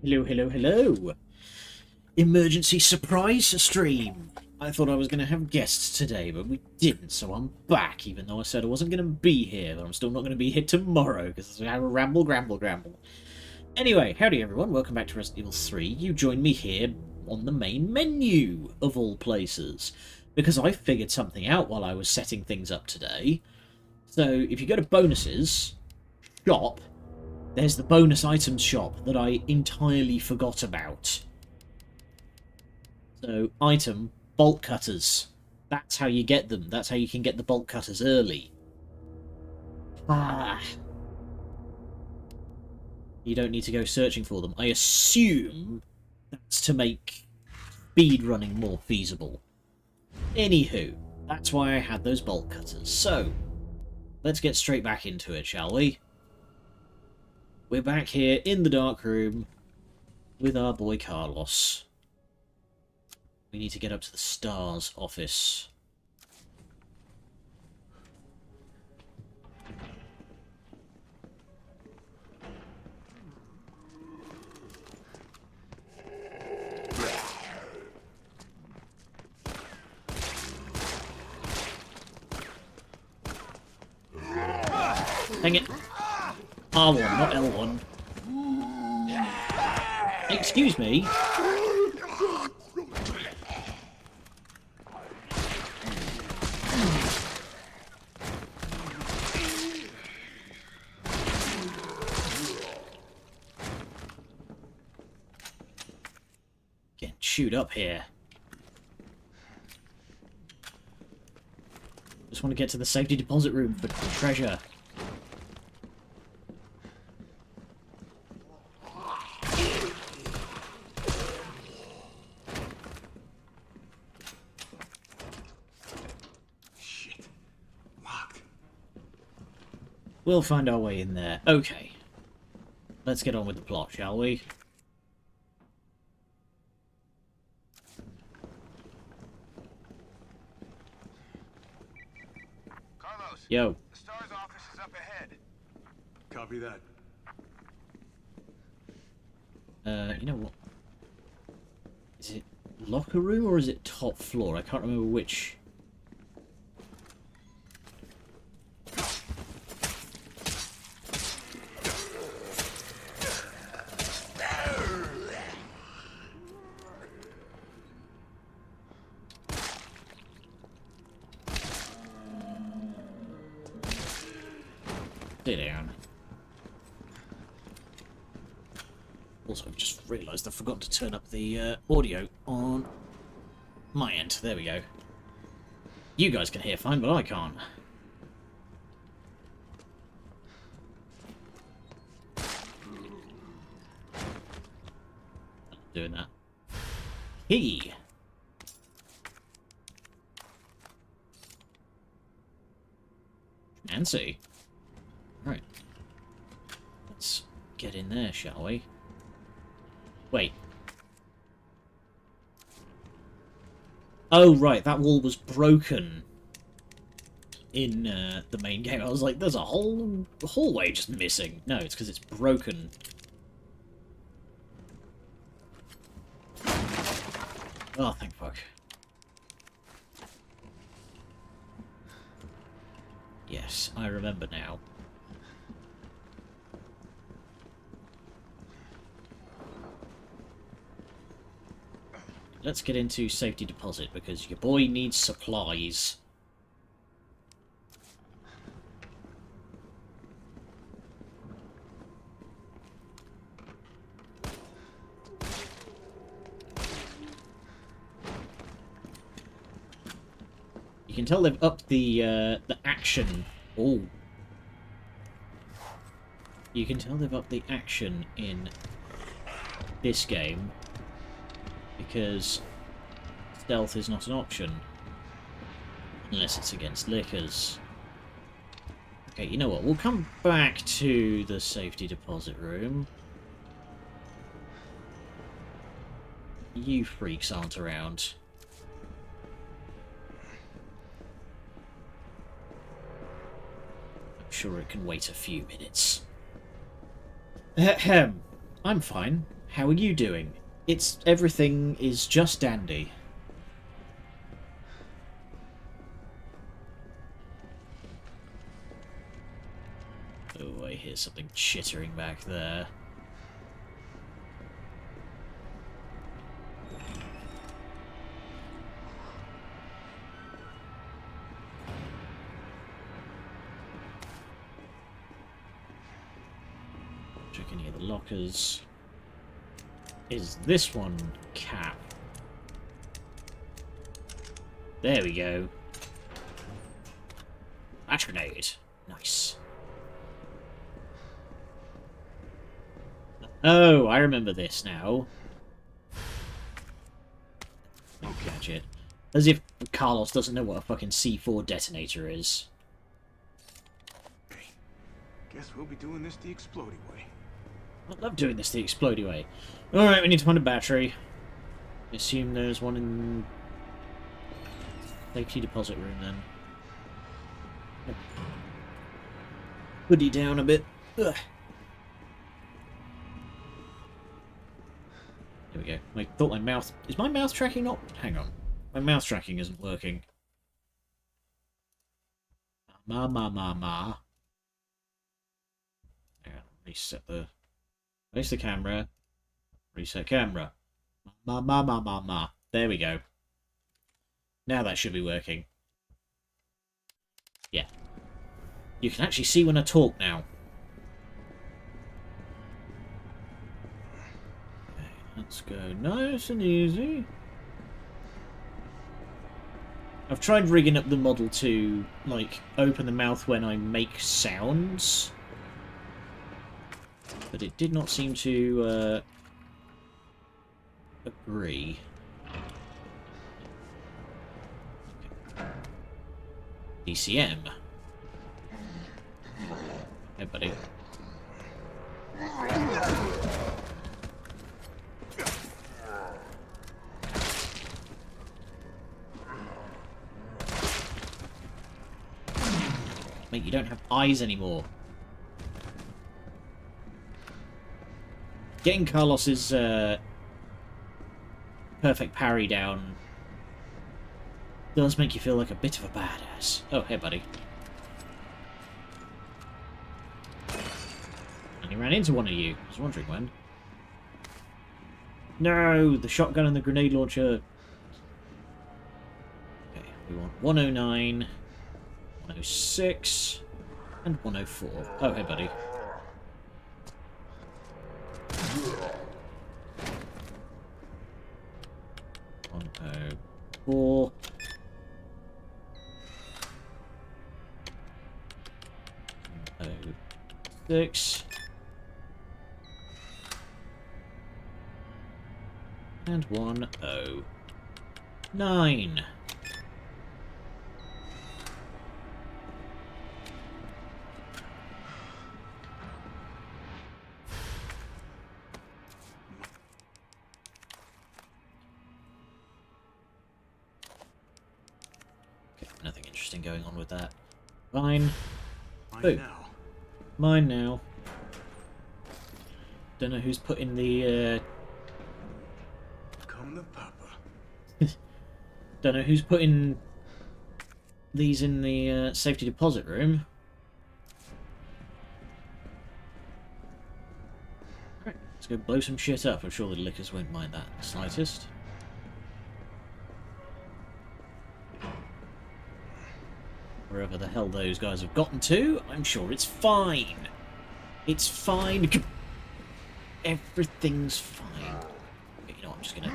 Hello, hello, hello. Emergency surprise stream. I thought I was going to have guests today, but we didn't, so I'm back, even though I said I wasn't going to be here, but I'm still not going to be here tomorrow, because I have a ramble, gramble, gramble. Anyway, howdy everyone, welcome back to Resident Evil 3. You join me here on the main menu, of all places, because I figured something out while I was setting things up today. So, if you go to Bonuses, Shop, there's the bonus items shop that I entirely forgot about. So, item, bolt cutters. That's how you get them. That's how you can get the bolt cutters early. You don't need to go searching for them. I assume that's to make speed running more feasible. Anywho, that's why I had those bolt cutters. So, let's get straight back into it, shall we? We're back here in the dark room with our boy Carlos. We need to get up to the STARS office. Dang it. R1, not L1. Excuse me. Getting chewed up here. Just want to get to the safety deposit room for treasure. We'll find our way in there. Okay. Let's get on with the plot, shall we? Carlos. Yo. The STARS office is up ahead. Copy that. You know what? Is it locker room or is it top floor? I can't remember which. Sit down. Also, I've just realised I forgot to turn up the audio on my end. There we go. You guys can hear fine, but I can't. Doing that. Key! Nancy. Right. Let's get in there, shall we? Wait. Oh, right, that wall was broken in the main game. I was like, there's a whole hallway just missing. No, it's because it's broken. Oh, thank fuck. Yes, I remember now. Let's get into safety deposit, because your boy needs supplies. You can tell they've upped the action. Oh. You can tell they've upped the action in this game, because stealth is not an option. Unless it's against lickers. Okay, you know what? We'll come back to the safety deposit room. You freaks aren't around. Sure it can wait a few minutes. Ahem. I'm fine. How are you doing? Everything is just dandy. Oh, I hear something chittering back there. Check any of the lockers. Is this one cap? There we go. Flash grenade. Nice. Oh, I remember this now. Oh, gadget. As if Carlos doesn't know what a fucking C4 detonator is. Hey, guess we'll be doing this the explodey way. I love doing this the explodey way. Alright, we need to find a battery. I assume there's one in safety deposit room then. Yep. Hoodie down a bit. Ugh. There we go. I thought my mouth... Is my mouth tracking not... Hang on. My mouth tracking isn't working. Ma. Hang on. Reset the... Place the camera. Reset camera. Ma. There we go. Now that should be working. Yeah. You can actually see when I talk now. Okay, let's go nice and easy. I've tried rigging up the model to, like, open the mouth when I make sounds. But it did not seem to, agree. Okay. DCM. Hey, buddy. Mate, you don't have eyes anymore. Getting Carlos's perfect parry down does make you feel like a bit of a badass. Oh, hey, buddy. And he ran into one of you. I was wondering when. No! The shotgun and the grenade launcher. Okay, we want 109, 106, and 104. Oh, hey, buddy. 104. 106. And 109. Nothing interesting going on with that. Fine. Mine now. Mine now. Don't know who's putting the, Come the papa. Don't know who's putting these in the, safety deposit room. Alright, let's go blow some shit up. I'm sure the lickers won't mind that in the slightest. Wherever the hell those guys have gotten to, I'm sure it's fine. It's fine. Everything's fine. Okay, you know what, I'm just gonna...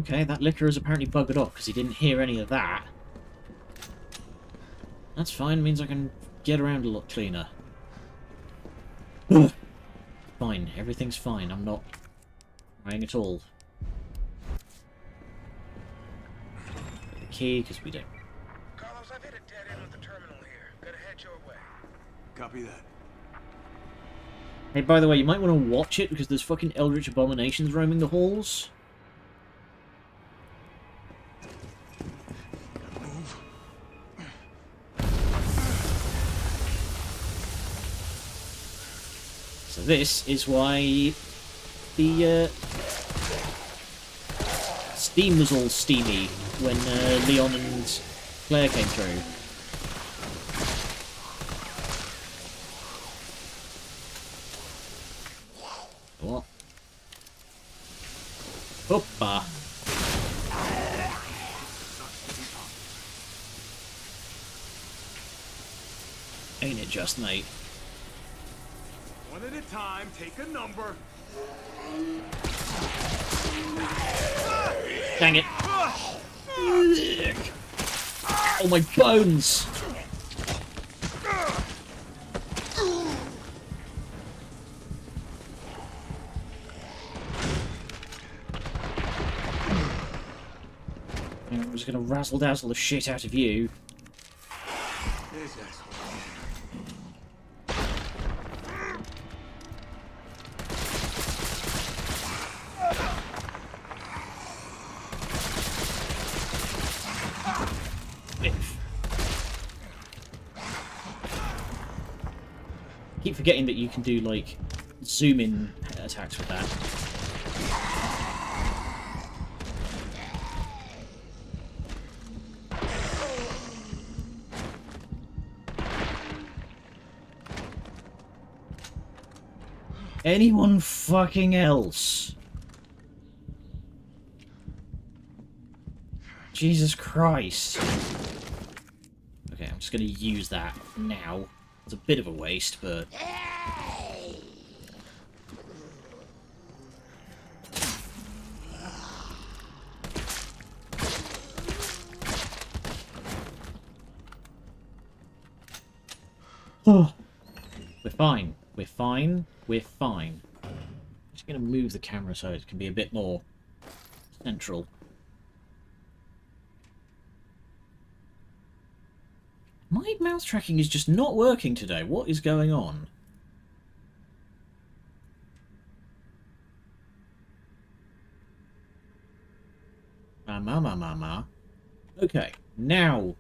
Okay, that licker has apparently buggered off because he didn't hear any of that. That's fine, means I can get around a lot cleaner. Fine, everything's fine, I'm not crying at all. Put the key, because we don't... Carlos, I've hit a dead end with the terminal here. Gotta head your way. Copy that. Hey, by the way, you might want to watch it because there's fucking eldritch abominations roaming the halls. Move. So this is why the steam was all steamy when Leon and Claire came through. What? Hoppa. Ain't it just, mate? One at a time, take a number. Dang it. Oh, my bones! I'm just gonna razzle-dazzle the shit out of you. This asshole. Biff. Keep forgetting that you can do, like, zoom-in attacks with that. Anyone fucking else? Jesus Christ. Okay, I'm just gonna use that now. It's a bit of a waste, but... Oh, we're fine. We're fine. We're fine. I'm just going to move the camera so it can be a bit more central. My mouse tracking is just not working today. What is going on? Okay, now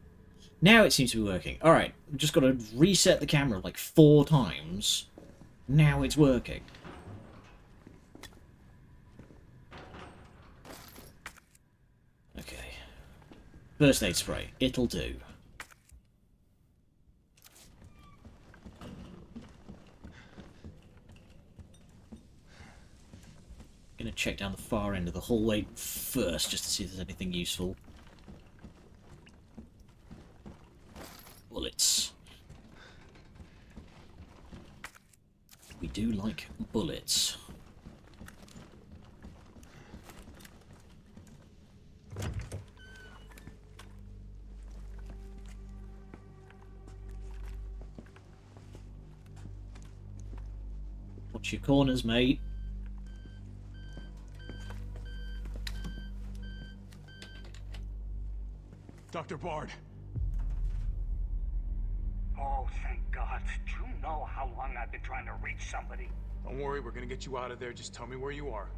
it seems to be working. Alright, I've just got to reset the camera like 4 times. Now it's working. Okay. First aid spray. It'll do. Gonna check down the far end of the hallway first, just to see if there's anything useful. Bullets. We do like bullets. Watch your corners, mate. Dr. Bard. Oh, thank God. Do you know how long I've been trying to reach somebody? Don't worry, we're gonna get you out of there. Just tell me where you are.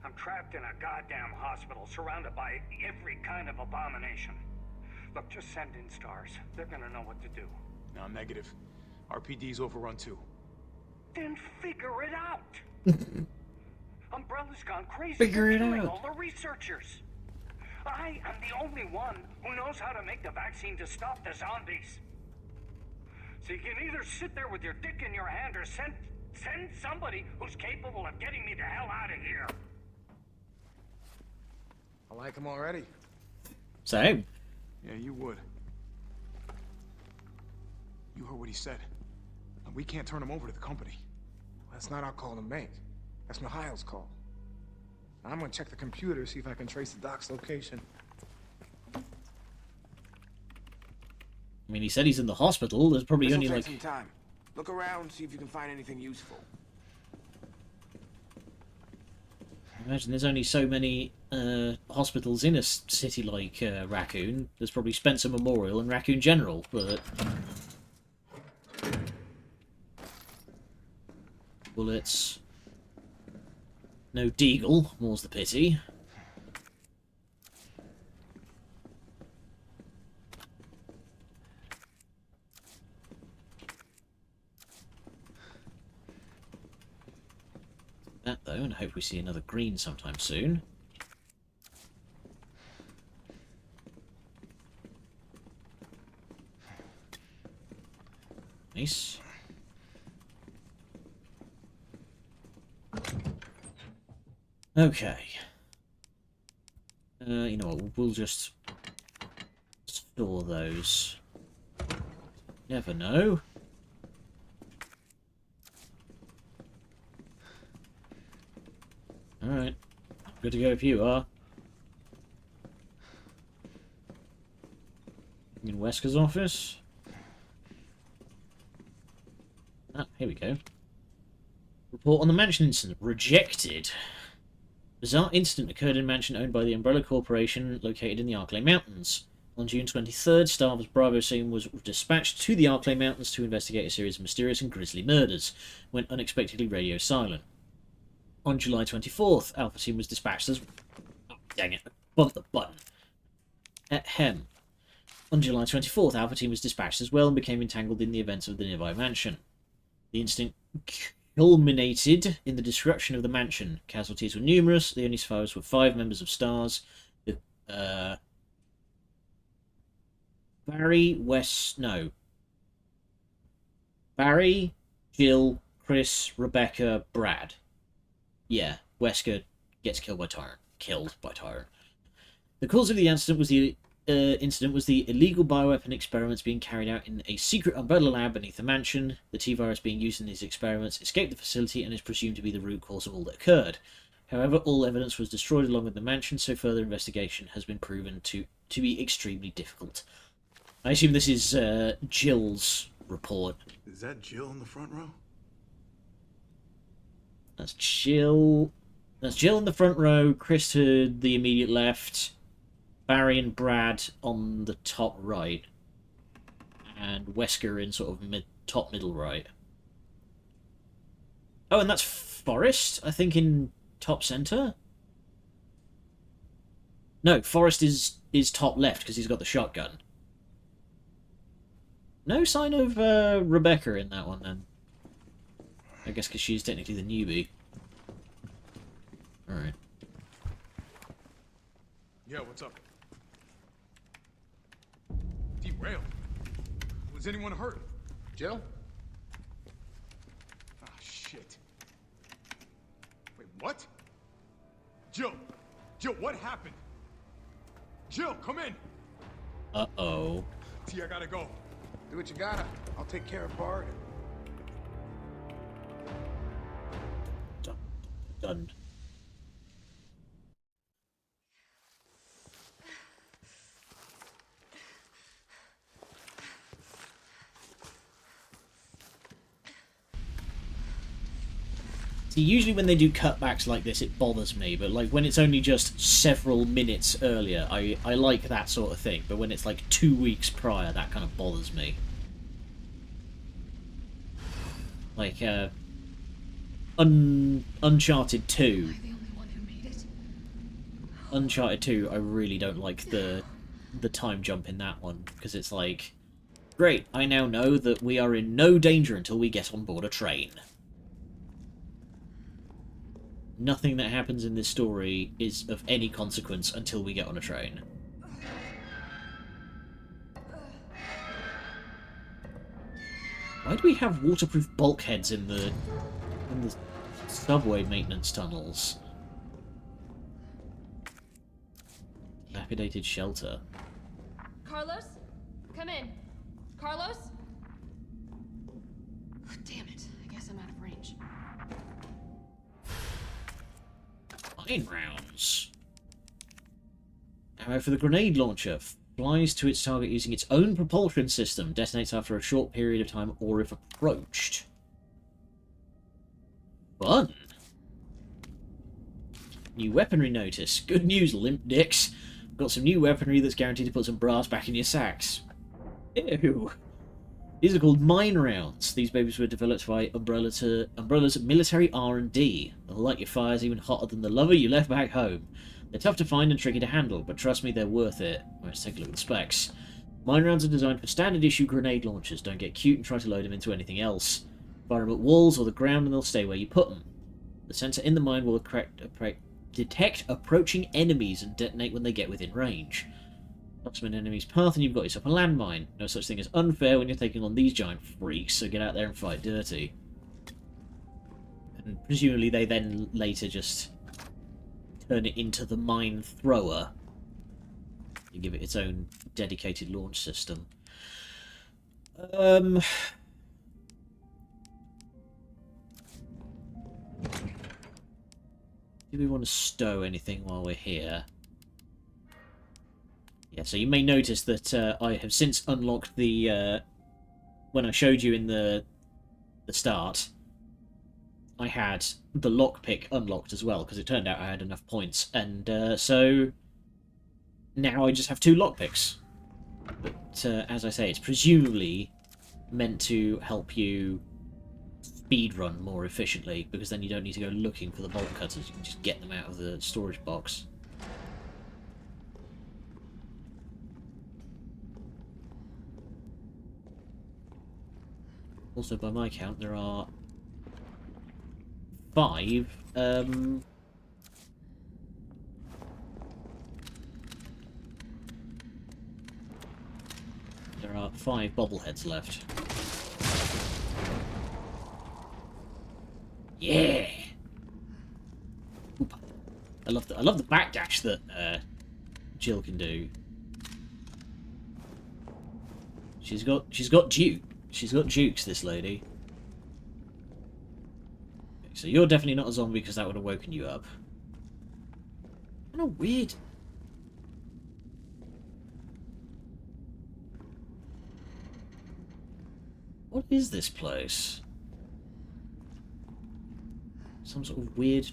I'm trapped in a goddamn hospital, surrounded by every kind of abomination. Look, just send in stars. They're gonna know what to do. No, negative. RPD's overrun too. Then figure it out! Umbrella's gone crazy. Figure it killing out. all the researchers. I am the only one who knows how to make the vaccine to stop the zombies. So you can either sit there with your dick in your hand or send somebody who's capable of getting me the hell out of here. I like him already. Same. Yeah, you would. You heard what he said. We can't turn him over to the company. That's not our call to make. That's Mikhail's call. I'm gonna check the computer, see if I can trace the doc's location. I mean, he said he's in the hospital. There's probably This'll only take like... some time. Look around, see if you can find anything useful. Imagine there's only so many hospitals in a city like Raccoon. There's probably Spencer Memorial and Raccoon General, but... bullets. No deagle, more's the pity. That though, and I hope we see another green sometime soon. Nice. Okay. You know what, we'll just store those. Never know. Alright. Good to go if you are. In Wesker's office. Ah, here we go. Report on the mansion incident. Rejected. Bizarre incident occurred in a mansion owned by the Umbrella Corporation located in the Arklay Mountains. On June 23rd, staff of Bravo Team was dispatched to the Arklay Mountains to investigate a series of mysterious and grisly murders, when unexpectedly radio silent. On July 24th, Alpha Team was dispatched as... Oh, dang it, I bumped the button. Ahem. On July 24th, Alpha Team was dispatched as well and became entangled in the events of the nearby mansion. The incident culminated in the destruction of the mansion. Casualties were numerous. The only survivors were 5 members of STARS. Barry, Jill, Chris, Rebecca, Brad. Yeah, Wesker gets killed by Tyrant. The cause of the incident was the illegal bioweapon experiments being carried out in a secret Umbrella lab beneath the mansion. The T-virus being used in these experiments escaped the facility and is presumed to be the root cause of all that occurred. However, all evidence was destroyed along with the mansion, so further investigation has been proven to be extremely difficult. I assume this is Jill's report. Is that Jill in the front row? That's Jill. That's Jill in the front row, Chris to the immediate left, Barry and Brad on the top right, and Wesker in sort of top middle right. Oh, and that's Forrest, I think, in top center? No, Forrest is top left because he's got the shotgun. No sign of Rebecca in that one, then. I guess because she's technically the newbie. Alright. Yeah, what's up? Derailed. Was anyone hurt? Jill? Ah, shit. Wait, what? Jill! Jill, what happened? Jill, come in! Uh-oh. T, I gotta go. Do what you gotta. I'll take care of Bard. Done. See, usually when they do cutbacks like this, it bothers me, but like when it's only just several minutes earlier, I like that sort of thing, but when it's like 2 weeks prior, that kind of bothers me. Like, Uncharted 2. Am I the only one who made it? Uncharted 2, I really don't like the time jump in that one, because it's like, great, I now know that we are in no danger until we get on board a train. Nothing that happens in this story is of any consequence until we get on a train. Why do we have waterproof bulkheads in the subway maintenance tunnels? Dilapidated shelter. Carlos? Come in. Carlos? Oh, damn it. I guess I'm out of range. Mine rounds. Ammo for the grenade launcher. Flies to its target using its own propulsion system. Detonates after a short period of time or if approached. Fun. New weaponry notice. Good news, limp dicks. Got some new weaponry that's guaranteed to put some brass back in your sacks. Ew. These are called mine rounds. These babies were developed by Umbrella's military R&D. They'll light your fires even hotter than the lover you left back home. They're tough to find and tricky to handle, but trust me, they're worth it. Let's take a look at the specs. Mine rounds are designed for standard issue grenade launchers. Don't get cute and try to load them into anything else. Fire them at walls or the ground and they'll stay where you put them. The sensor in the mine will detect approaching enemies and detonate when they get within range. Blocks them in an enemy's path and you've got yourself a landmine. No such thing as unfair when you're taking on these giant freaks, so get out there and fight dirty. And presumably they then later just turn it into the mine thrower. You give it its own dedicated launch system. Do we want to stow anything while we're here? Yeah, so you may notice that I have since unlocked the... when I showed you in the start, I had the lockpick unlocked as well, because it turned out I had enough points. And so now I just have 2 lockpicks. But as I say, it's presumably meant to help you speedrun more efficiently, because then you don't need to go looking for the bolt cutters, you can just get them out of the storage box. Also, by my count, there are 5, there are 5 bobbleheads left. Yeah! Oop. I love the backdash that Jill can do. She's got jukes, this lady. Okay, so you're definitely not a zombie because that would have woken you up. Kind of weird. What is this place? Some sort of weird...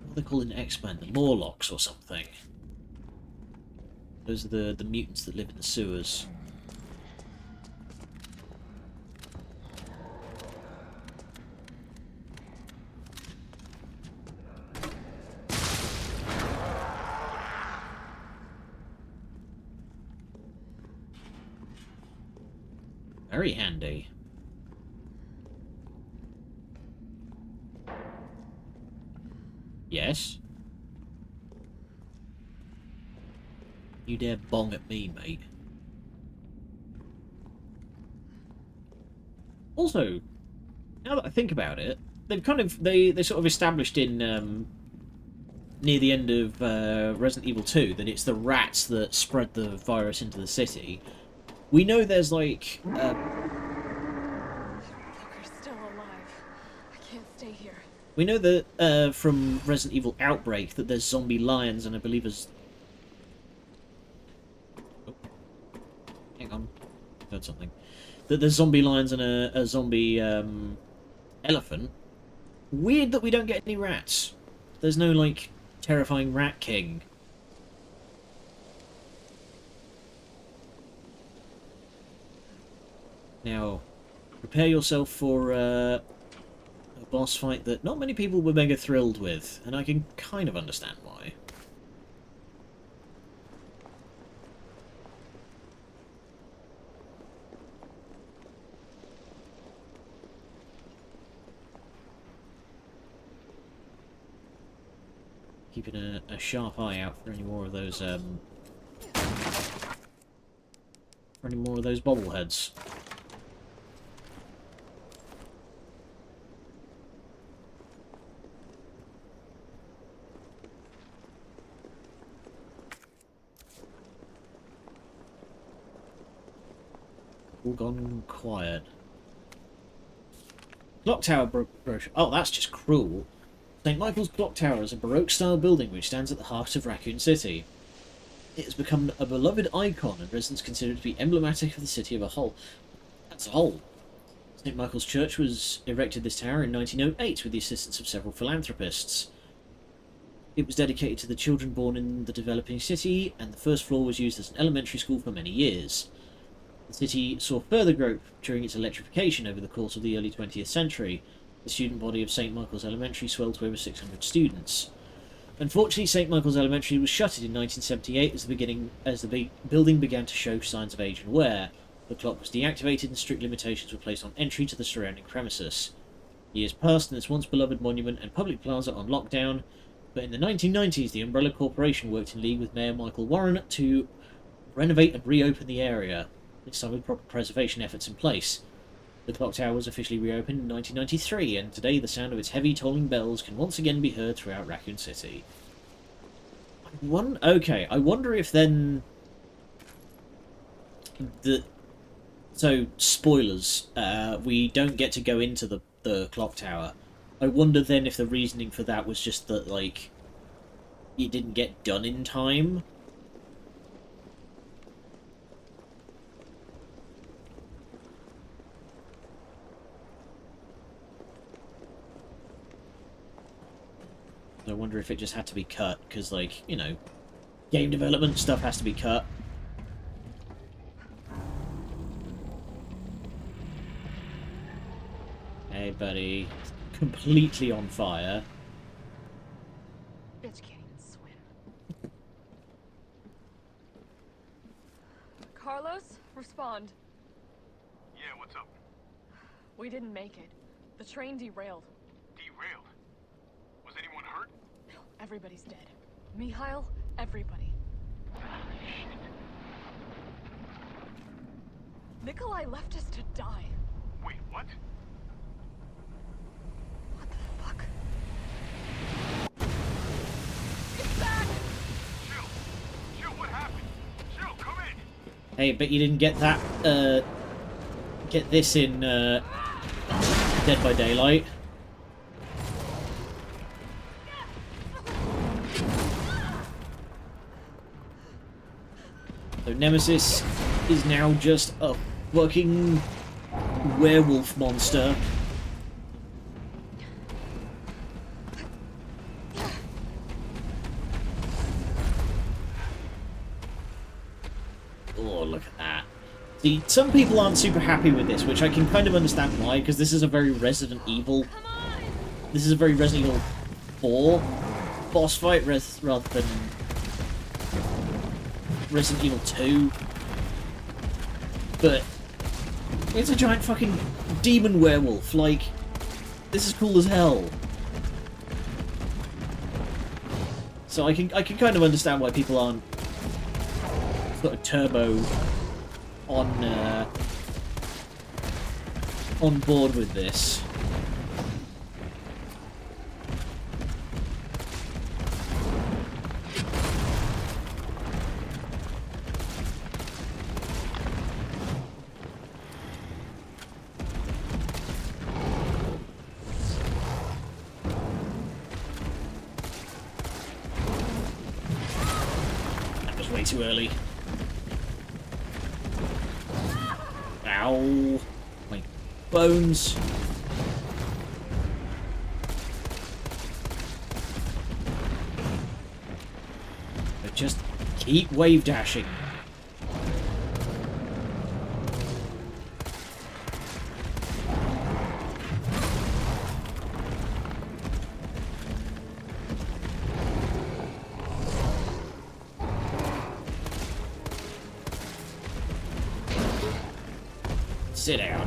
what are they called in X-Men? The Morlocks or something. Those are the mutants that live in the sewers. Very handy. Yes? You dare bong at me, mate. Also, now that I think about it, they've kind of they sort of established in near the end of Resident Evil 2 that it's the rats that spread the virus into the city. We know there's like Fucker's still alive. I can't stay here. we know that from Resident Evil Outbreak that there's zombie lions, and I believe there's... oh, hang on, I heard something. That there's zombie lions and a zombie elephant. Weird that we don't get any rats. There's no like terrifying rat king. Now, prepare yourself for a boss fight that not many people were mega thrilled with, and I can kind of understand why. Keeping a sharp eye out for any more of those bobbleheads. All gone quiet. Clock tower brochure. Oh, that's just cruel. St. Michael's Clock Tower is a Baroque-style building which stands at the heart of Raccoon City. It has become a beloved icon, and residents consider it to be emblematic of the city as a whole. St. Michael's Church was erected this tower in 1908 with the assistance of several philanthropists. It was dedicated to the children born in the developing city, and the first floor was used as an elementary school for many years. The city saw further growth during its electrification over the course of the early 20th century. The student body of St. Michael's Elementary swelled to over 600 students. Unfortunately, St. Michael's Elementary was shuttered in 1978 as the building began to show signs of age and wear. The clock was deactivated and strict limitations were placed on entry to the surrounding premises. Years passed and its once beloved monument and public plaza on lockdown, but in the 1990s the Umbrella Corporation worked in league with Mayor Michael Warren to renovate and reopen the area, this time with proper preservation efforts in place. The clock tower was officially reopened in 1993, and today the sound of its heavy tolling bells can once again be heard throughout Raccoon City. Okay, I wonder if then... So, spoilers, we don't get to go into the clock tower. I wonder then if the reasoning for that was just that, like, it didn't get done in time. I wonder if it just had to be cut, because, like, you know, game development stuff has to be cut. Hey, buddy. Completely on fire. Bitch can't even swim. Carlos, respond. Yeah, what's up? We didn't make it. The train derailed. Derailed? Was anyone hurt? No, everybody's dead. Mikhail, everybody. Shit. Nikolai left us to die. Wait, what? What the fuck? Get back! Jill! Jill, what happened? Jill, come in! Hey, but you didn't get that, get this in, Dead by Daylight. So Nemesis is now just a fucking werewolf monster. Oh, look at that. See, some people aren't super happy with this, which I can kind of understand why, because this is a very Resident Evil... This is a very Resident Evil 4 boss fight rather than Resident Evil 2. But it's a giant fucking demon werewolf, like, this is cool as hell. So I can kind of understand why people aren't sort of turbo on board with this. That was way too early. Ow. My bones. But just keep wave dashing. Sit down.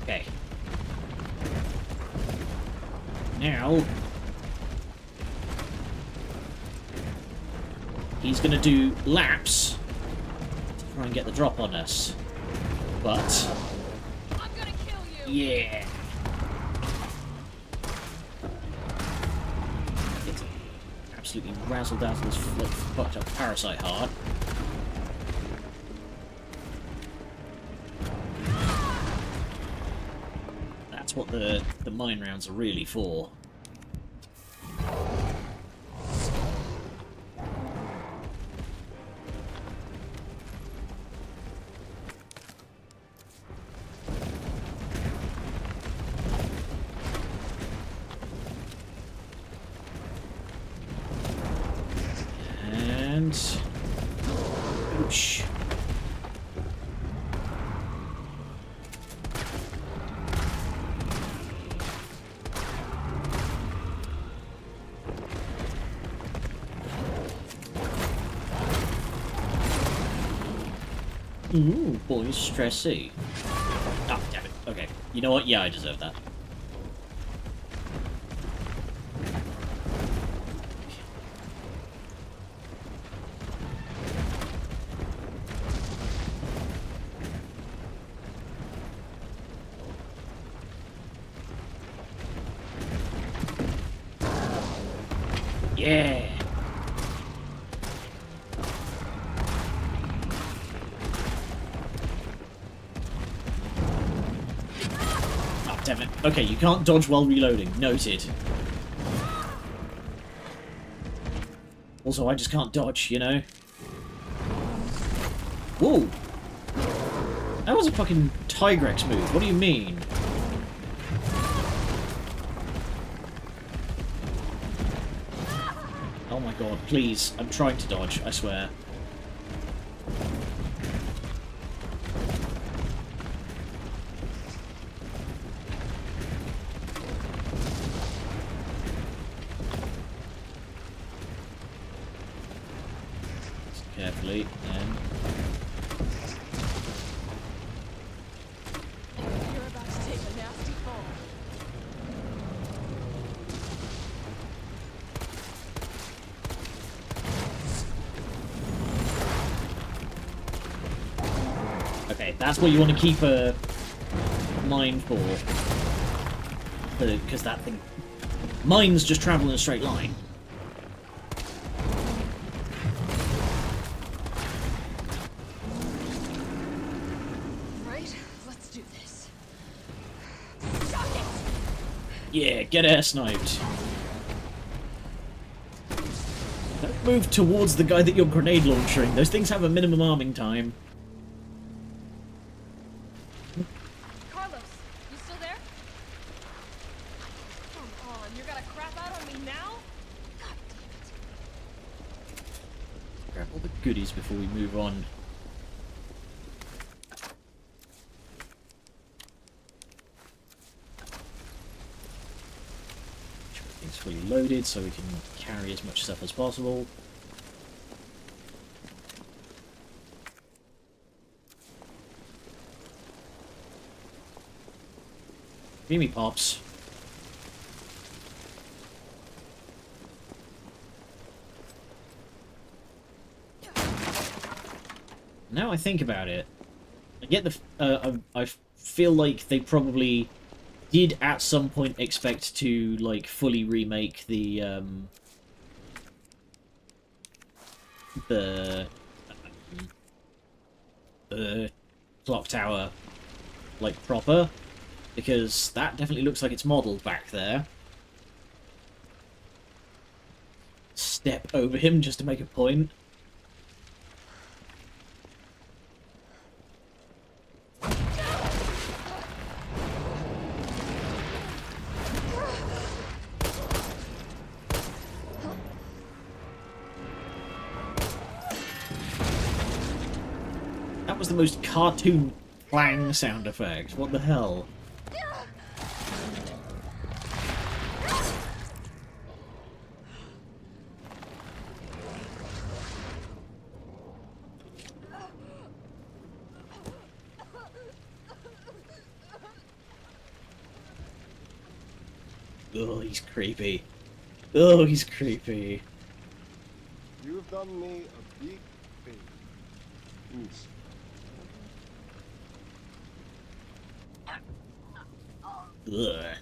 Okay. Now he's gonna do laps try and get the drop on us. But I'm gonna kill you. yeah. It's absolutely razzle-dazzle this fucked up parasite heart. That's what the mine rounds are really for. and... Oosh. Ooh, boys, stressy. Oh, damn it. Okay. You know what? Yeah, I deserve that. Yeah. Oh, damn it. Okay, you can't dodge while reloading. Noted. Also, I just can't dodge, you know? Whoa! That was a fucking Tigrex move. What do you mean? Oh my god, please. I'm trying to dodge, I swear. Carefully, and... You're about to take a nasty fall. Okay, that's what you want to keep a mind for. Because that thing... Mines just travel in a straight line. Right? Let's do this. Suck it! Yeah, get air sniped. Don't move towards the guy that you're grenade launching. Those things have a minimum arming time. Carlos, you still there? Come on, you're gonna crap out on me now? God damn it. Grab all the goodies before we move on. Everything's fully loaded so we can carry as much stuff as possible. Give me pops. Now I think about it, I get the. I feel like they probably did at some point expect to like fully remake the clock tower like proper, because that definitely looks like it's modelled back there. Step over him just to make a point. That was the most cartoon clang sound effect. What the hell? Oh, he's creepy. Oh, he's creepy. You've done me a big favor. Yes. Ugh.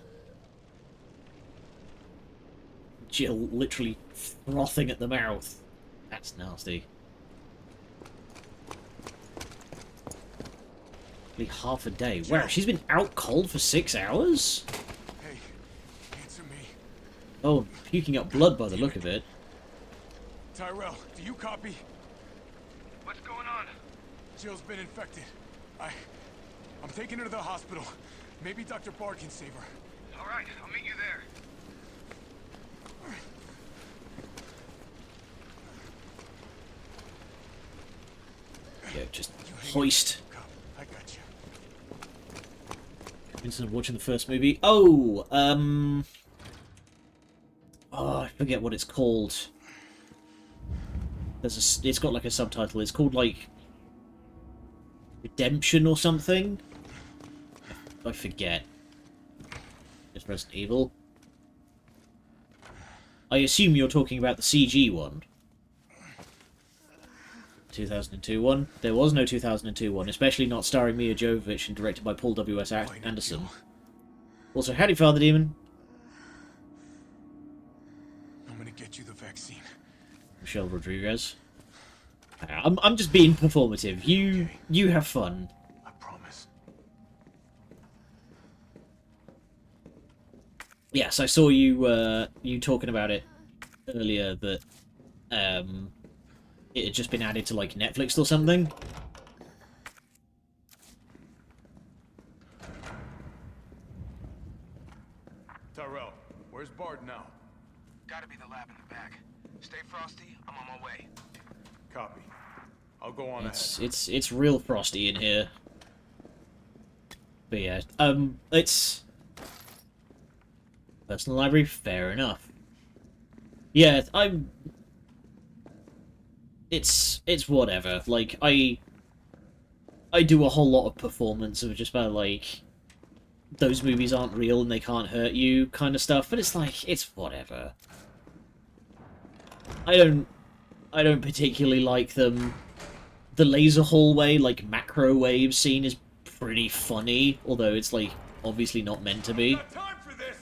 Jill literally frothing at the mouth. That's nasty. Only half a day. Wow, she's been out cold for 6 hours? Hey, answer me. Oh, puking up blood by the look of it. Tyrell, do you copy? What's going on? Jill's been infected. I'm taking her to the hospital. Maybe Dr. Bard can save her. All right, I'll meet you there. just hoist. I got you. Instead of watching the first movie. Oh, oh, I forget what it's called. It's got like a subtitle. It's called like Redemption or something. I forget. Just Resident Evil. I assume you're talking about the CG one. 2002 one. There was no 2002 one, especially not starring Mia Jovovich and directed by Paul W.S. Anderson. Also, howdy, Father Demon. I'm gonna get you the vaccine. Michelle Rodriguez. I'm just being performative. You have fun. I promise. Yes, I saw you talking about it earlier that it had just been added to like Netflix or something. Tyrell, where's Bard now? Gotta be the lab in the back. Stay frosty, I'm on my way. Copy. I'll go on ahead. It's real frosty in here. But yeah, it's personal library. Fair enough. Yeah, It's whatever. Like I do a whole lot of performance of just about like those movies aren't real and they can't hurt you kind of stuff. But it's like it's whatever. I don't particularly like them. The laser hallway, like macro wave scene, is pretty funny, although it's like obviously not meant to be. Got time for this.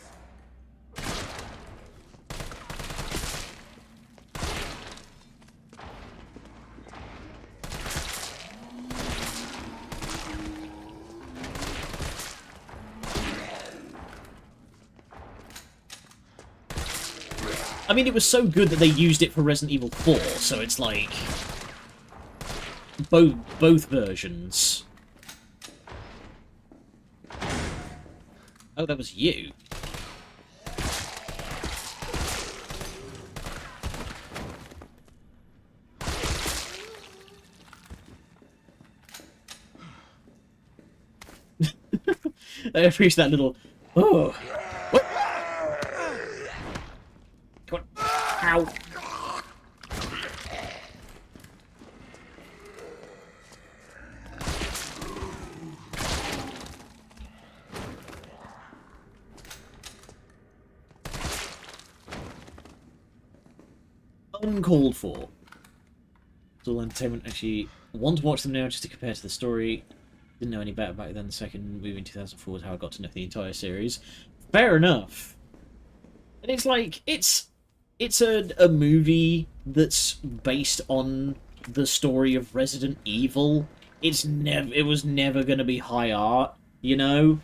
I mean, it was so good that they used it for Resident Evil 4, so it's like both versions. Oh, that was you. I appreciate that little. Oh. What? Come on. Ow. Uncalled for. It's all entertainment. Actually, want to watch them now just to compare to the story. Didn't know any better back then. The second movie in 2004 was how I got to know the entire series. Fair enough. And it's like, it's a movie that's based on the story of Resident Evil. It was never going to be high art, you know?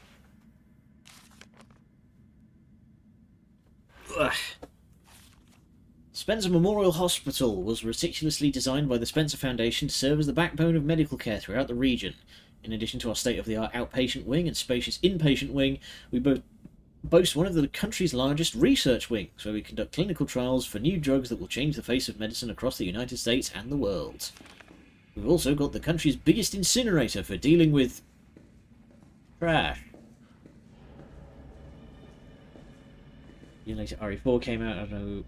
Ugh. Spencer Memorial Hospital was meticulously designed by the Spencer Foundation to serve as the backbone of medical care throughout the region. In addition to our state-of-the-art outpatient wing and spacious inpatient wing, we boast one of the country's largest research wings, where we conduct clinical trials for new drugs that will change the face of medicine across the United States and the world. We've also got the country's biggest incinerator for dealing with trash. A year later, RE4 came out. I don't know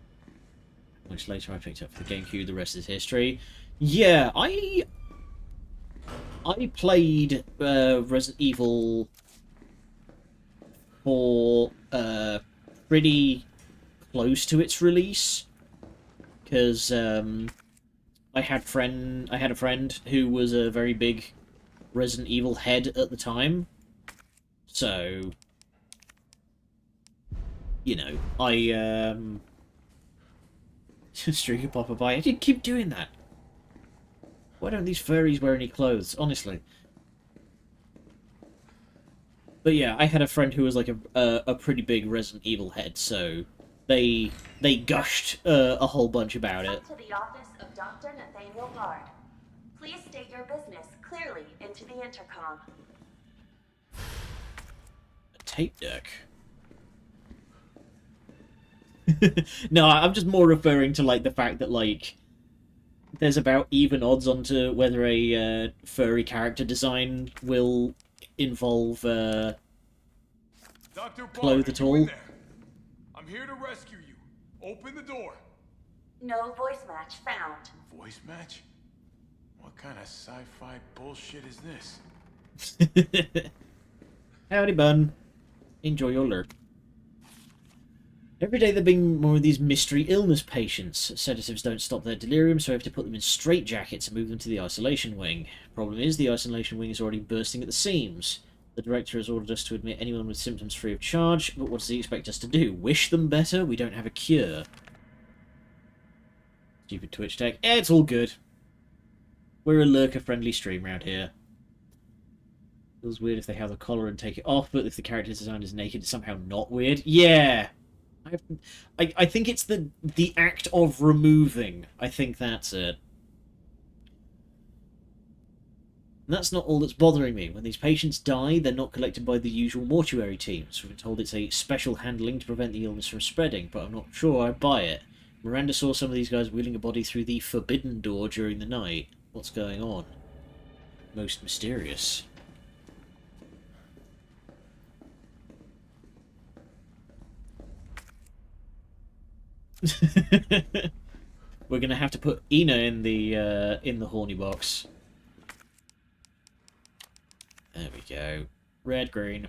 how much later I picked up for the GameCube. The rest is history. Yeah, I played Resident Evil for pretty close to its release, because I had a friend who was a very big Resident Evil head at the time, so you know I Streaker Papa Bye. I did keep doing that. Why don't these furries wear any clothes? Honestly. But yeah, I had a friend who was like a pretty big Resident Evil head, so they gushed a whole bunch about it. To the office of Dr. Nathaniel Bard. Please state your business clearly into the intercom. A tape deck. No, I'm just more referring to like the fact that like there's about even odds onto whether a furry character design will involve Dr. clothes Bard, at are you in all. there? I'm here to rescue you. Open the door. No voice match found. Voice match? What kind of sci-fi bullshit is this? Howdy, bun. Enjoy your lurk. Every day there being more of these mystery illness patients. Sedatives don't stop their delirium, so I have to put them in straitjackets and move them to the isolation wing. Problem is, the isolation wing is already bursting at the seams. The director has ordered us to admit anyone with symptoms free of charge, but what does he expect us to do? Wish them better? We don't have a cure. Stupid Twitch tech. It's all good. We're a lurker-friendly stream around here. Feels weird if they have the collar and take it off, but if the character design is naked, it's somehow not weird. Yeah! I think it's the act of removing. I think that's it. And that's not all that's bothering me. When these patients die, they're not collected by the usual mortuary teams. We've been told it's a special handling to prevent the illness from spreading, but I'm not sure I buy it. Miranda saw some of these guys wheeling a body through the forbidden door during the night. What's going on? Most mysterious. We're gonna have to put Ina in the horny box. There we go. Red, green.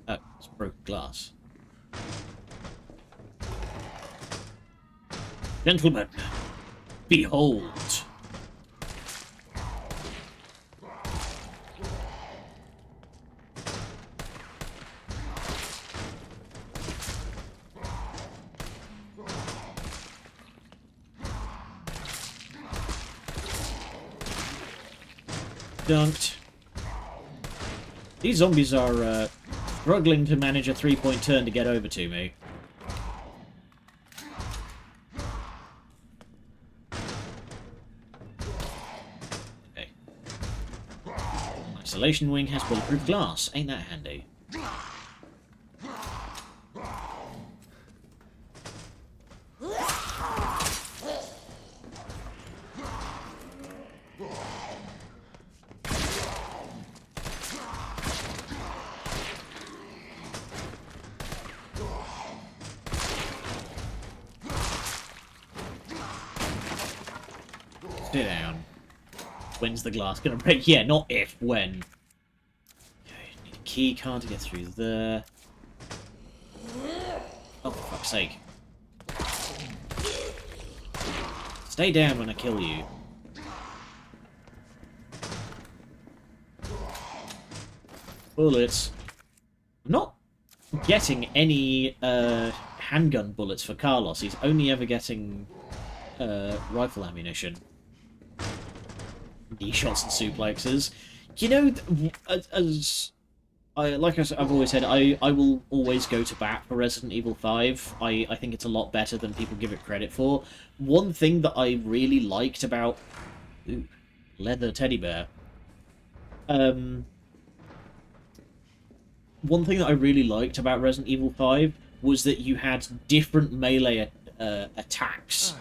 Oh, it's broken glass. Gentlemen, behold. Dunked. These zombies are struggling to manage a three-point turn to get over to me. Okay. Isolation wing has bulletproof glass. Ain't that handy? Sit down. When's the glass gonna break? Yeah, not if, when. Okay, need a key card to get through there. Oh, for fuck's sake. Stay down when I kill you. Bullets. I'm not getting any handgun bullets for Carlos. He's only ever getting rifle ammunition. Knee shots and suplexes. You know, I've always said, I will always go to bat for Resident Evil 5. I think it's a lot better than people give it credit for. One thing that I really liked about... Ooh, leather teddy bear. One thing that I really liked about Resident Evil 5 was that you had different melee attacks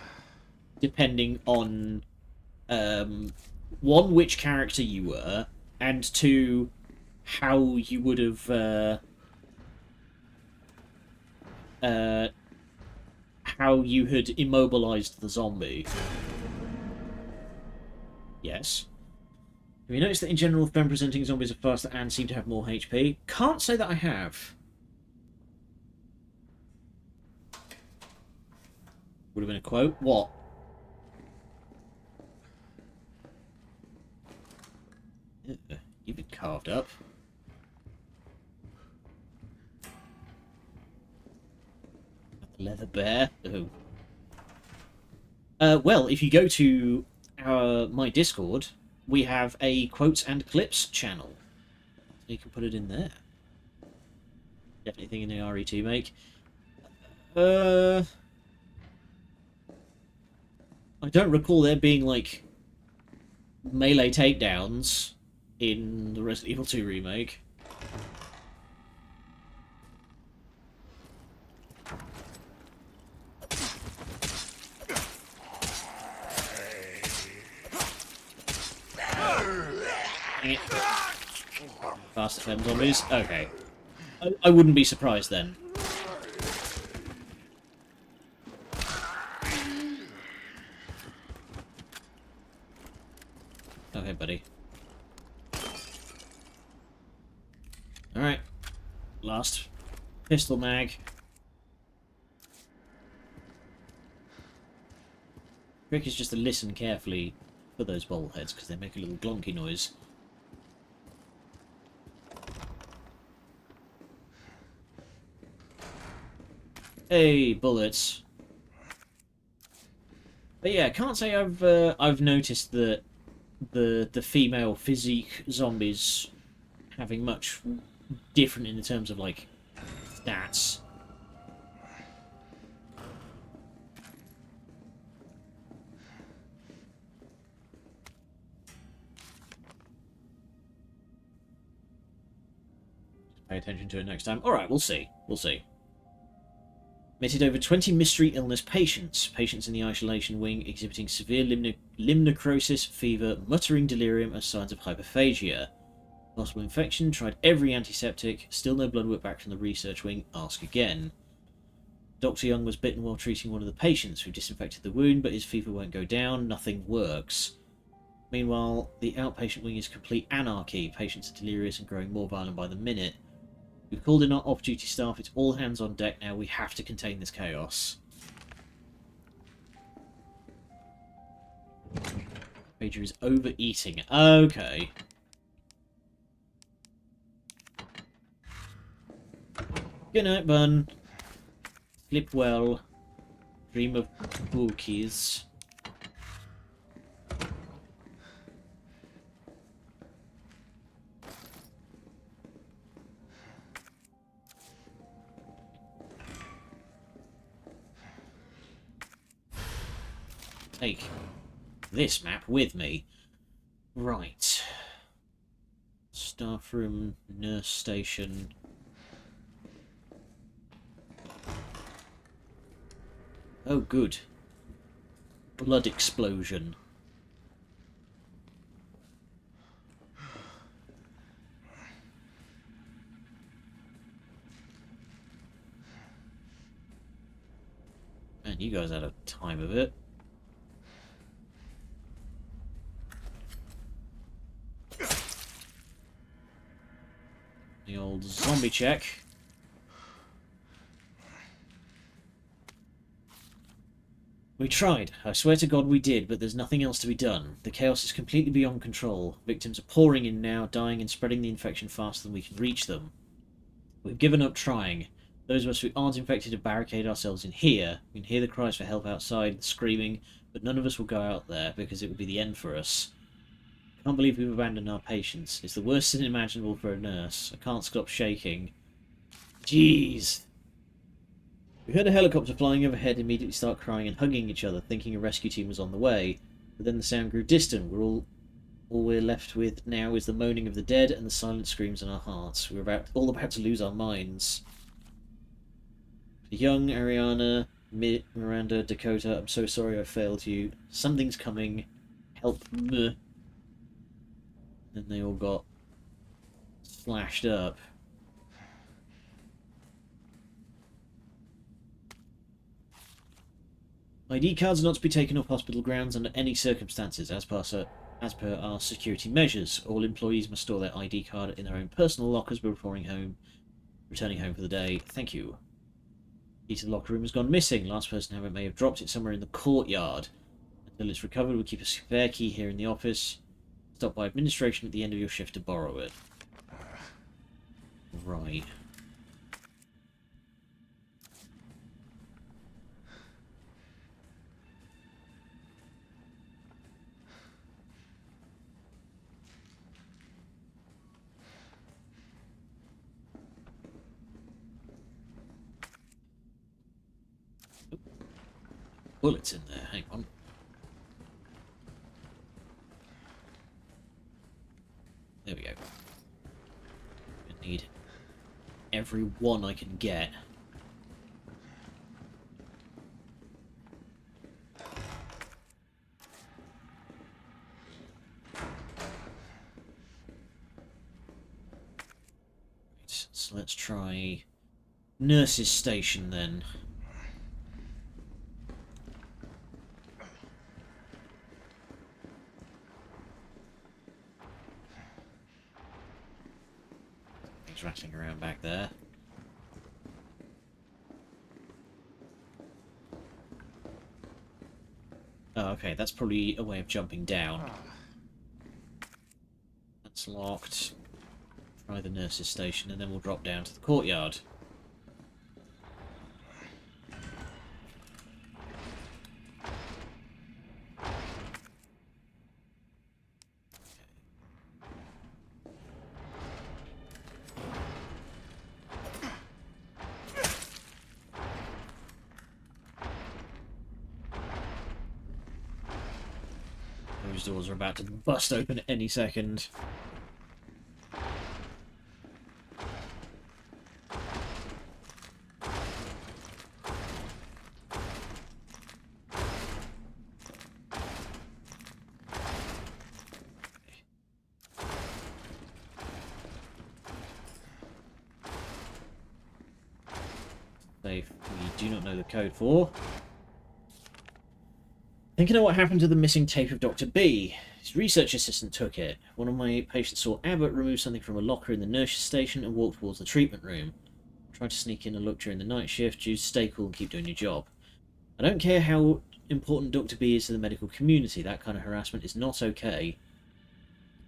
depending on... one, which character you were, and two, how you would have, how you had immobilized the zombie. Yes. Have you noticed that in general, them presenting zombies are faster and seem to have more HP? Can't say that I have. Would have been a quote. What? You've been carved up. Leather bear. Oh. Well, if you go to my Discord, we have a quotes and clips channel. So you can put it in there. Definitely thinking the RE2 make. I don't recall there being, like, melee takedowns in the Resident Evil 2 remake. Yeah. Fast FM zombies. Okay. I wouldn't be surprised then. Okay, buddy. Alright. Last pistol mag. Trick is just to listen carefully for those bolt heads, because they make a little glonky noise. Hey, bullets. But yeah, can't say I've noticed that the female physique zombies having much different in terms of like stats. Pay attention to it next time. Alright, we'll see. We'll see. Admitted over 20 mystery illness patients. Patients in the isolation wing exhibiting severe limb necrosis, fever, muttering delirium and signs of hyperphagia. Possible infection. Tried every antiseptic. Still no blood work back from the research wing. Ask again. Dr. Young was bitten while treating one of the patients. We disinfected the wound, but his fever won't go down. Nothing works. Meanwhile, the outpatient wing is complete anarchy. Patients are delirious and growing more violent by the minute. We've called in our off-duty staff. It's all hands on deck now. We have to contain this chaos. Major is overeating. Okay. Good night, Bun. Sleep well. Dream of cookies. Take this map with me. Right. Staff room, nurse station. Oh, good. Blood explosion. Man, you guys had a time of it. The old zombie check. We tried. I swear to God we did, but there's nothing else to be done. The chaos is completely beyond control. Victims are pouring in now, dying and spreading the infection faster than we can reach them. We've given up trying. Those of us who aren't infected have barricaded ourselves in here. We can hear the cries for help outside, the screaming, but none of us will go out there because it would be the end for us. I can't believe we've abandoned our patients. It's the worst thing imaginable for a nurse. I can't stop shaking. Jeez. We heard a helicopter flying overhead, immediately start crying and hugging each other, thinking a rescue team was on the way. But then the sound grew distant. All we're left with now is the moaning of the dead and the silent screams in our hearts. We're all about to lose our minds. Young, Ariana, Miranda, Dakota, I'm so sorry I failed you. Something's coming. Help me. And they all got slashed up. ID cards are not to be taken off hospital grounds under any circumstances, as per our security measures. All employees must store their ID card in their own personal lockers before returning home for the day. Thank you. Key to the locker room has gone missing. Last person to have it may have dropped it somewhere in the courtyard. Until it's recovered, we'll keep a spare key here in the office. Stop by administration at the end of your shift to borrow it. Right. Bullets in there, hang on. There we go. I need every one I can get. So let's try nurse's station then. Things rattling around back there. Oh, okay, that's probably a way of jumping down. That's locked. Try the nurse's station, and then we'll drop down to the courtyard. Those doors are about to bust open at any second. Safe we do not know the code for. I think I know what happened to the missing tape of Dr. B. His research assistant took it. One of my patients saw Abbott remove something from a locker in the nurse's station and walk towards the treatment room. Tried to sneak in a look during the night shift. You stay cool and keep doing your job. I don't care how important Dr. B is to the medical community. That kind of harassment is not okay.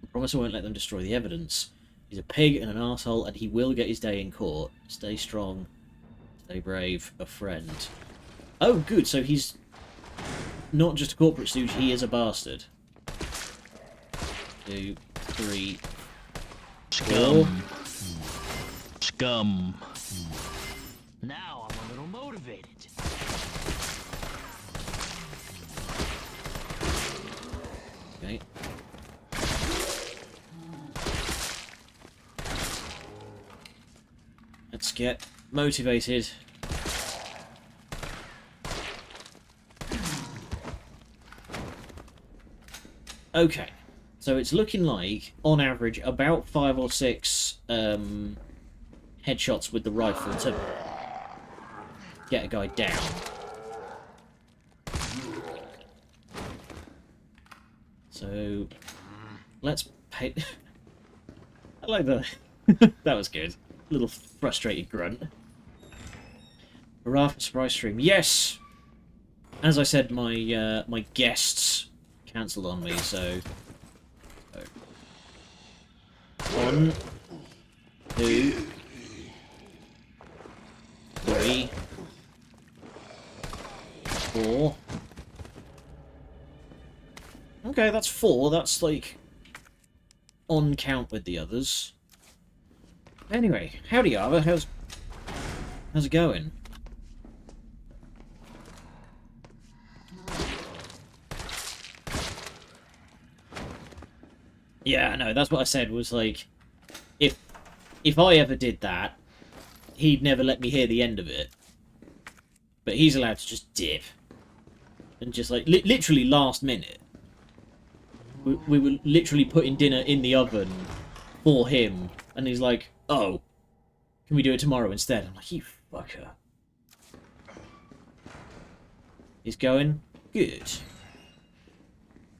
I promise I won't let them destroy the evidence. He's a pig and an arsehole, and he will get his day in court. Stay strong. Stay brave. A friend. Oh, good. So he's not just a corporate stooge, he is a bastard. 2, 3, 4. Scum. Now I'm a little motivated. Okay. Let's get motivated. Okay, so it's looking like, on average, about 5 or 6 headshots with the rifle to get a guy down. So, let's pay... I like that. That was good. Little frustrated grunt. Hurrah for surprise stream. Yes! As I said, my my guests cancelled on me, so... 1, 2, 3, 4. Okay, that's 4. That's, like, on count with the others. Anyway, howdy, Arva. How's it going? Yeah, no, that's what I said, was like, if I ever did that, he'd never let me hear the end of it. But he's allowed to just dip. And just, like, literally last minute. We were literally putting dinner in the oven for him, and he's like, oh, can we do it tomorrow instead? I'm like, you fucker. He's going? Good.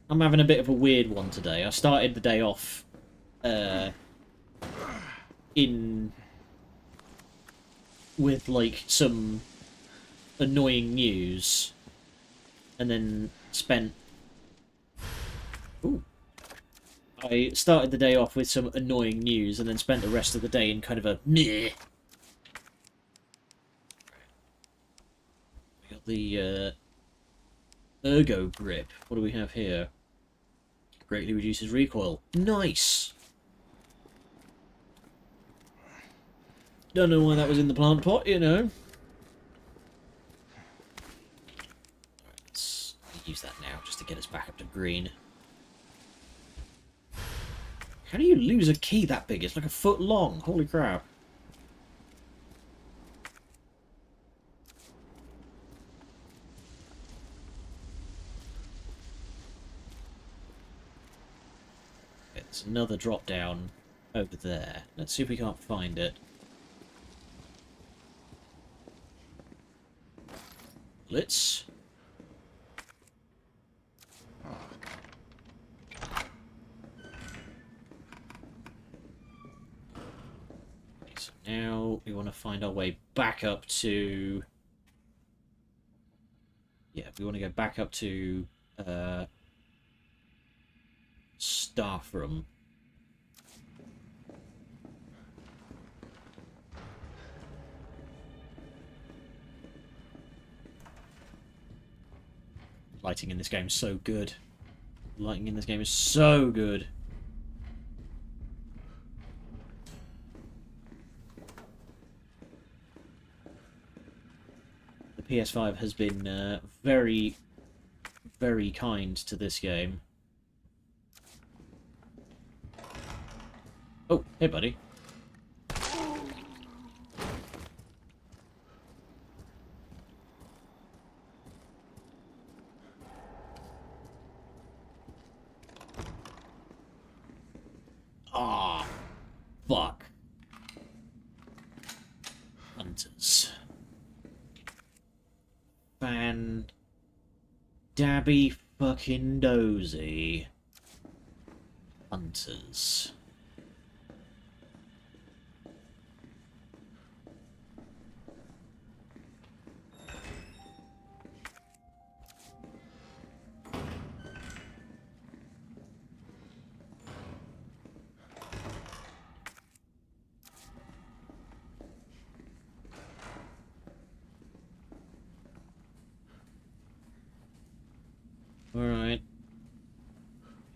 I'm having a bit of a weird one today. I started the day off with like some annoying news, and then spent... Ooh. I started the day off with some annoying news, and then spent the rest of the day in kind of a meh. We got the ergo grip. What do we have here? Greatly reduces recoil. Nice! Don't know why that was in the plant pot, you know. Let's use that now, just to get us back up to green. How do you lose a key that big? It's like a foot long. Holy crap. It's another drop down over there. Let's see if we can't find it. bullets. Okay, so now we want to find our way back up to... Yeah, we want to go back up to staff room. Lighting in this game is so good. Lighting in this game is so good. The PS5 has been very, very kind to this game. Oh, hey buddy. Ah, fuck. Hunters. Dabby fucking dozy. Hunters. Alright.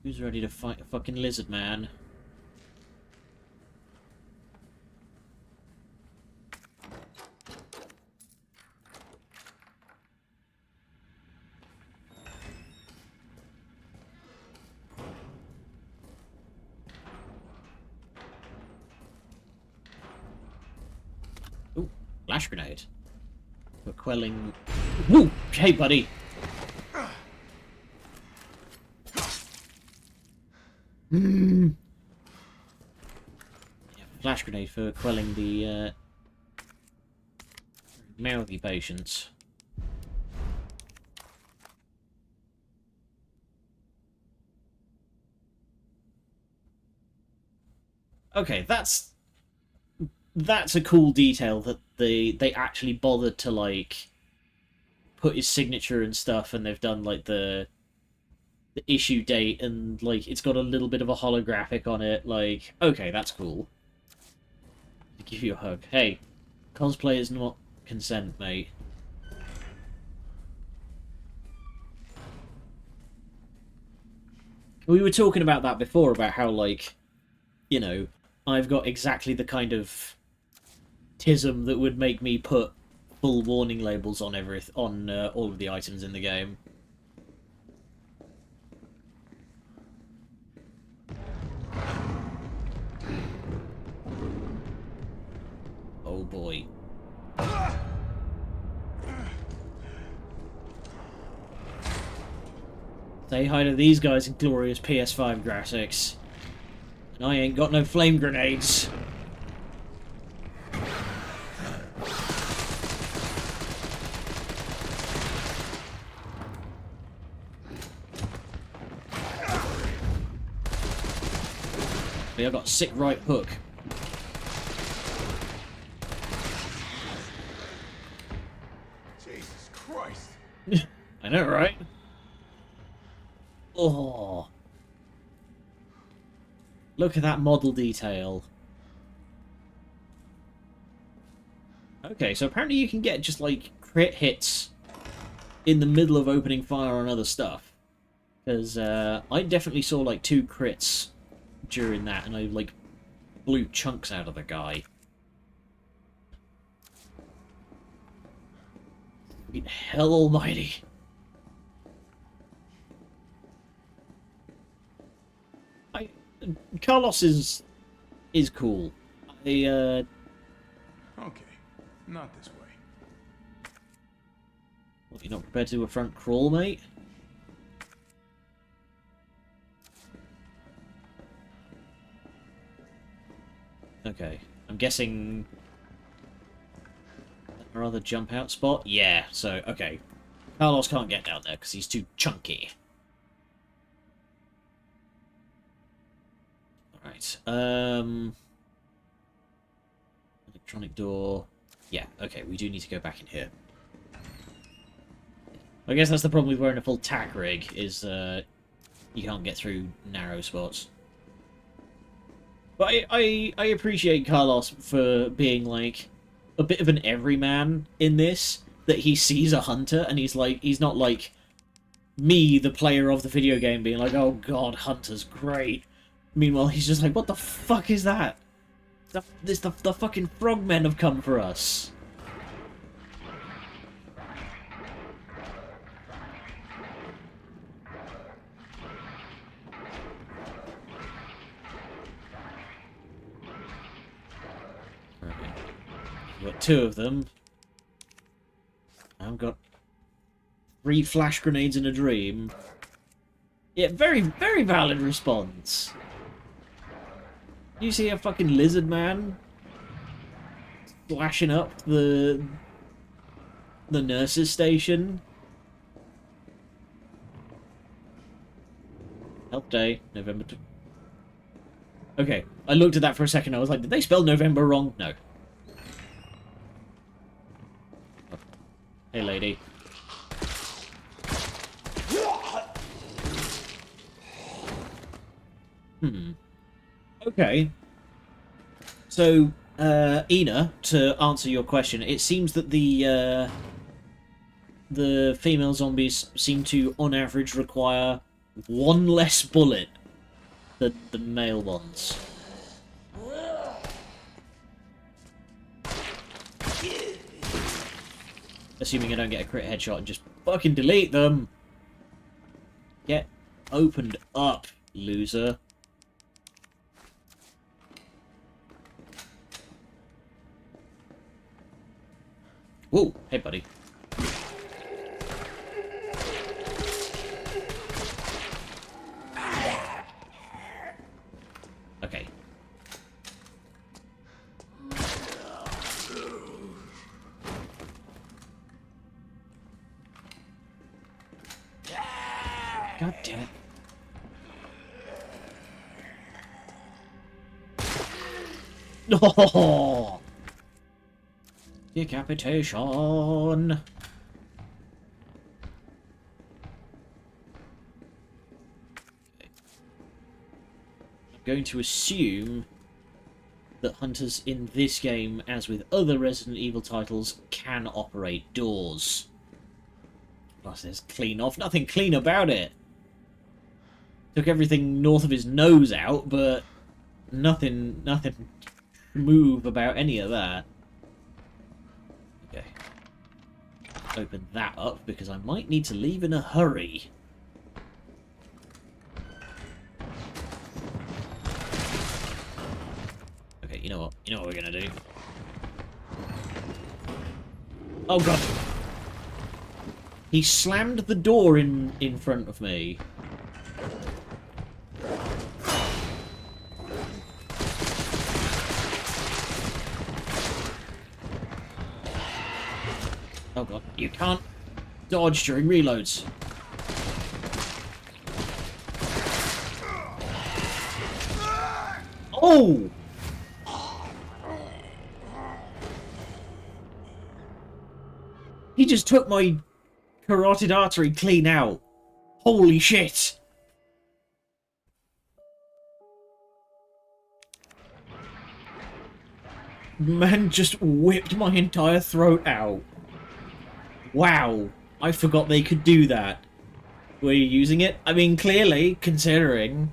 Who's ready to fight a fucking lizard man? Ooh, flash grenade. For quelling... Woo! Hey, buddy! Yeah, flash grenade for quelling the mouthy patients. Okay, that's a cool detail that they actually bothered to like put his signature and stuff, and they've done like the issue date, and like it's got a little bit of a holographic on it. Like, okay, that's cool. To give you a hug. Hey, cosplay is not consent, mate. We were talking about that before, about how, like, you know, I've got exactly the kind of tism that would make me put full warning labels on all of the items in the game. Oh boy. Say hi to these guys in glorious PS5 graphics. And I ain't got no flame grenades. But I've got a sick right hook. Jesus Christ. I know, right? Oh. Look at that model detail. Okay, so apparently you can get just, like, crit hits in the middle of opening fire on other stuff. Because I definitely saw, like, 2 crits during that, and I, like, blew chunks out of the guy. Hell almighty. Carlos is cool. Okay, not this way. What, you're not prepared to do a front crawl, mate? Okay, I'm guessing our other jump out spot? Yeah, so, okay. Carlos can't get down there because he's too chunky. Alright, electronic door. Yeah, okay, we do need to go back in here. I guess that's the problem with wearing a full tack rig, is you can't get through narrow spots. But I appreciate Carlos for being, like, a bit of an everyman in this, that he sees a hunter, and he's not like me, the player of the video game, being like, oh god, hunter's great. Meanwhile, he's just like, what the fuck is that? The fucking frogmen have come for us. We've got 2 of them. I've got 3 flash grenades in a dream. Yeah, very, very valid response. You see a fucking lizard man flashing up the nurse's station? Help day, November. Okay, I looked at that for a second. I was like, did they spell November wrong? No. Oh. Hey, lady. Okay. So, Ina, to answer your question, it seems that the female zombies seem to, on average, require 1 less bullet than the male ones. Assuming I don't get a crit headshot and just fucking delete them. Get opened up, loser. Whoa, hey buddy. Okay. God damn it. Oh! Decapitation! I'm going to assume that hunters in this game, as with other Resident Evil titles, can operate doors. Plus there's clean off. Nothing clean about it! Took everything north of his nose out, but nothing smooth about any of that. Okay. Open that up, because I might need to leave in a hurry. Okay, you know what? You know what we're gonna do? Oh god! He slammed the door in front of me. Oh god, you can't dodge during reloads. Oh! He just took my carotid artery clean out. Holy shit! Man just whipped my entire throat out. Wow, I forgot they could do that. Were you using it? I mean, clearly, considering.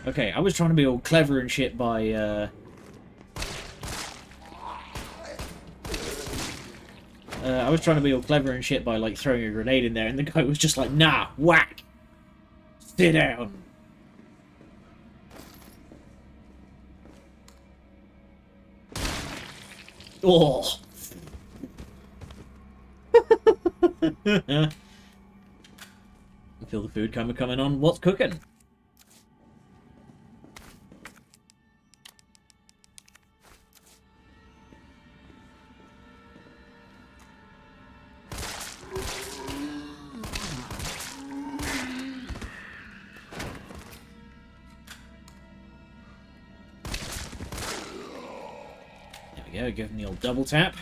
Okay, I was trying to be all clever and shit by, I was trying to be all clever and shit by, like, throwing a grenade in there, and the guy was just like, nah, whack! Sit down! Oh! I feel the food coming on. What's cooking? go, give him the old double tap.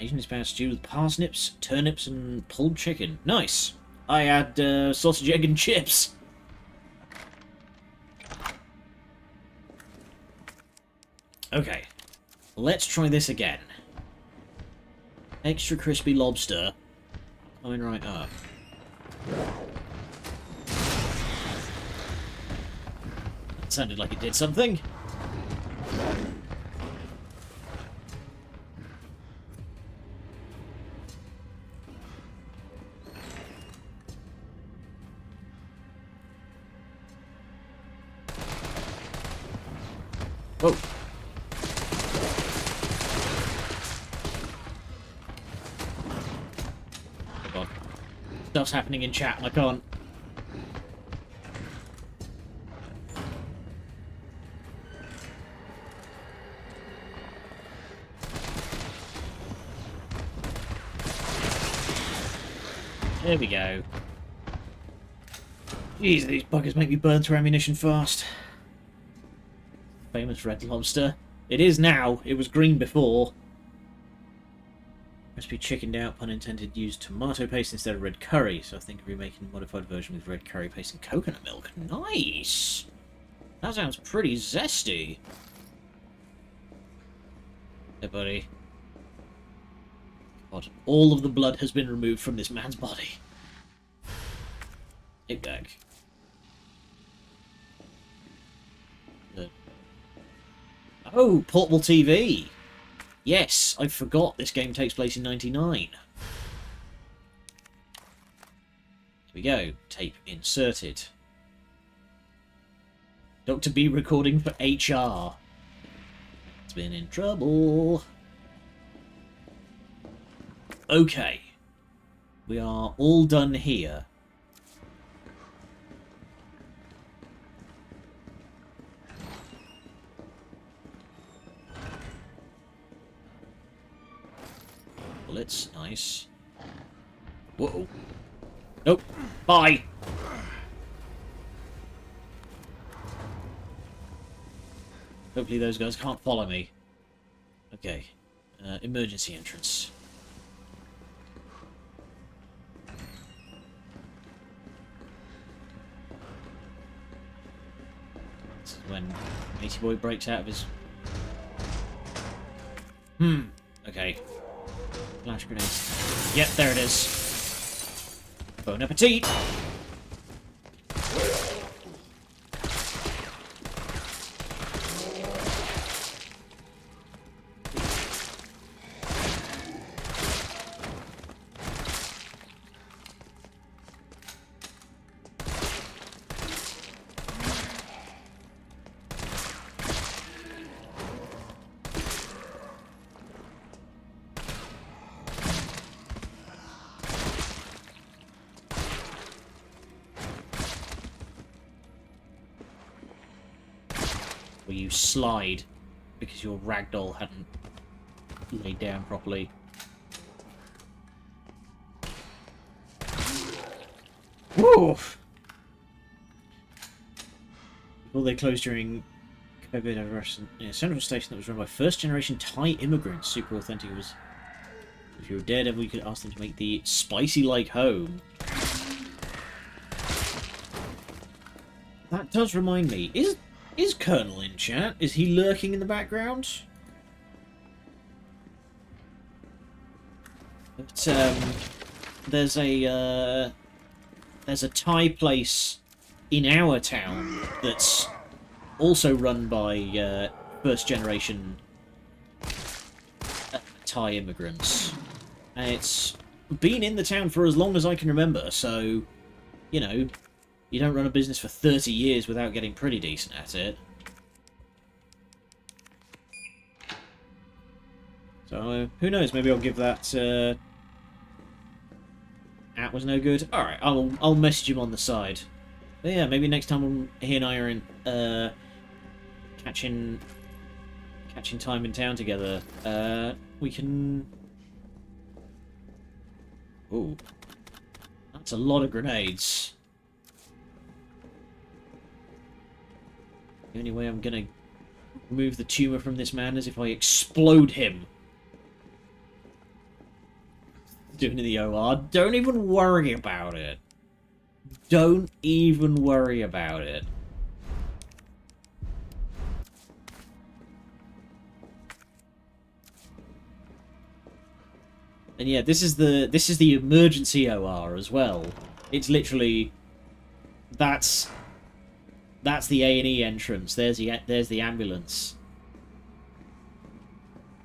Asian inspired stew with parsnips, turnips, and pulled chicken. Nice. I had sausage, egg, and chips. Okay, let's try this again. Extra crispy lobster. Coming right up. That sounded like it did something. Whoa. Stuff's happening in chat and I can't. There we go. Jeez, these buggers make me burn through ammunition fast. Famous red lobster. It is now. It was green before. Recipe chickened out, pun intended, used tomato paste instead of red curry, so I think of remaking a modified version with red curry paste and coconut milk. Nice! That sounds pretty zesty. Hey, buddy. God, all of the blood has been removed from this man's body. Get back. Oh, portable TV! Yes, I forgot this game takes place in '99. Here we go. Tape inserted. Dr. B recording for HR. It's been in trouble. Okay. We are all done here. Bullets, nice. Whoa. Nope. Bye. Hopefully those guys can't follow me. Okay. Emergency entrance. This is when Matey Boy breaks out of his... Okay. Flash grenades. Yep, there it is. Bon appetit! Where you slide because your ragdoll hadn't laid down properly. Woof! Before they closed during COVID, a restaurant in a central station that was run by first-generation Thai immigrants. Super authentic. It was. If you were Daredevil, you could ask them to make the spicy like home. That does remind me. Is Colonel in chat? Is he lurking in the background? But, there's a Thai place in our town that's also run by first generation Thai immigrants, and it's been in the town for as long as I can remember. So, you know. You don't run a business for 30 years without getting pretty decent at it. So, who knows? Maybe I'll give that... That was no good. Alright, I'll message him on the side. But yeah, maybe next time he and I are in... catching time in town together, we can... Ooh. That's a lot of grenades. The only way I'm gonna Remove the tumour from this man as if I explode him. Doing it in the OR. Don't even worry about it. Don't even worry about it. And yeah, this is the emergency OR as well. It's literally that's the A&E entrance. There's the ambulance.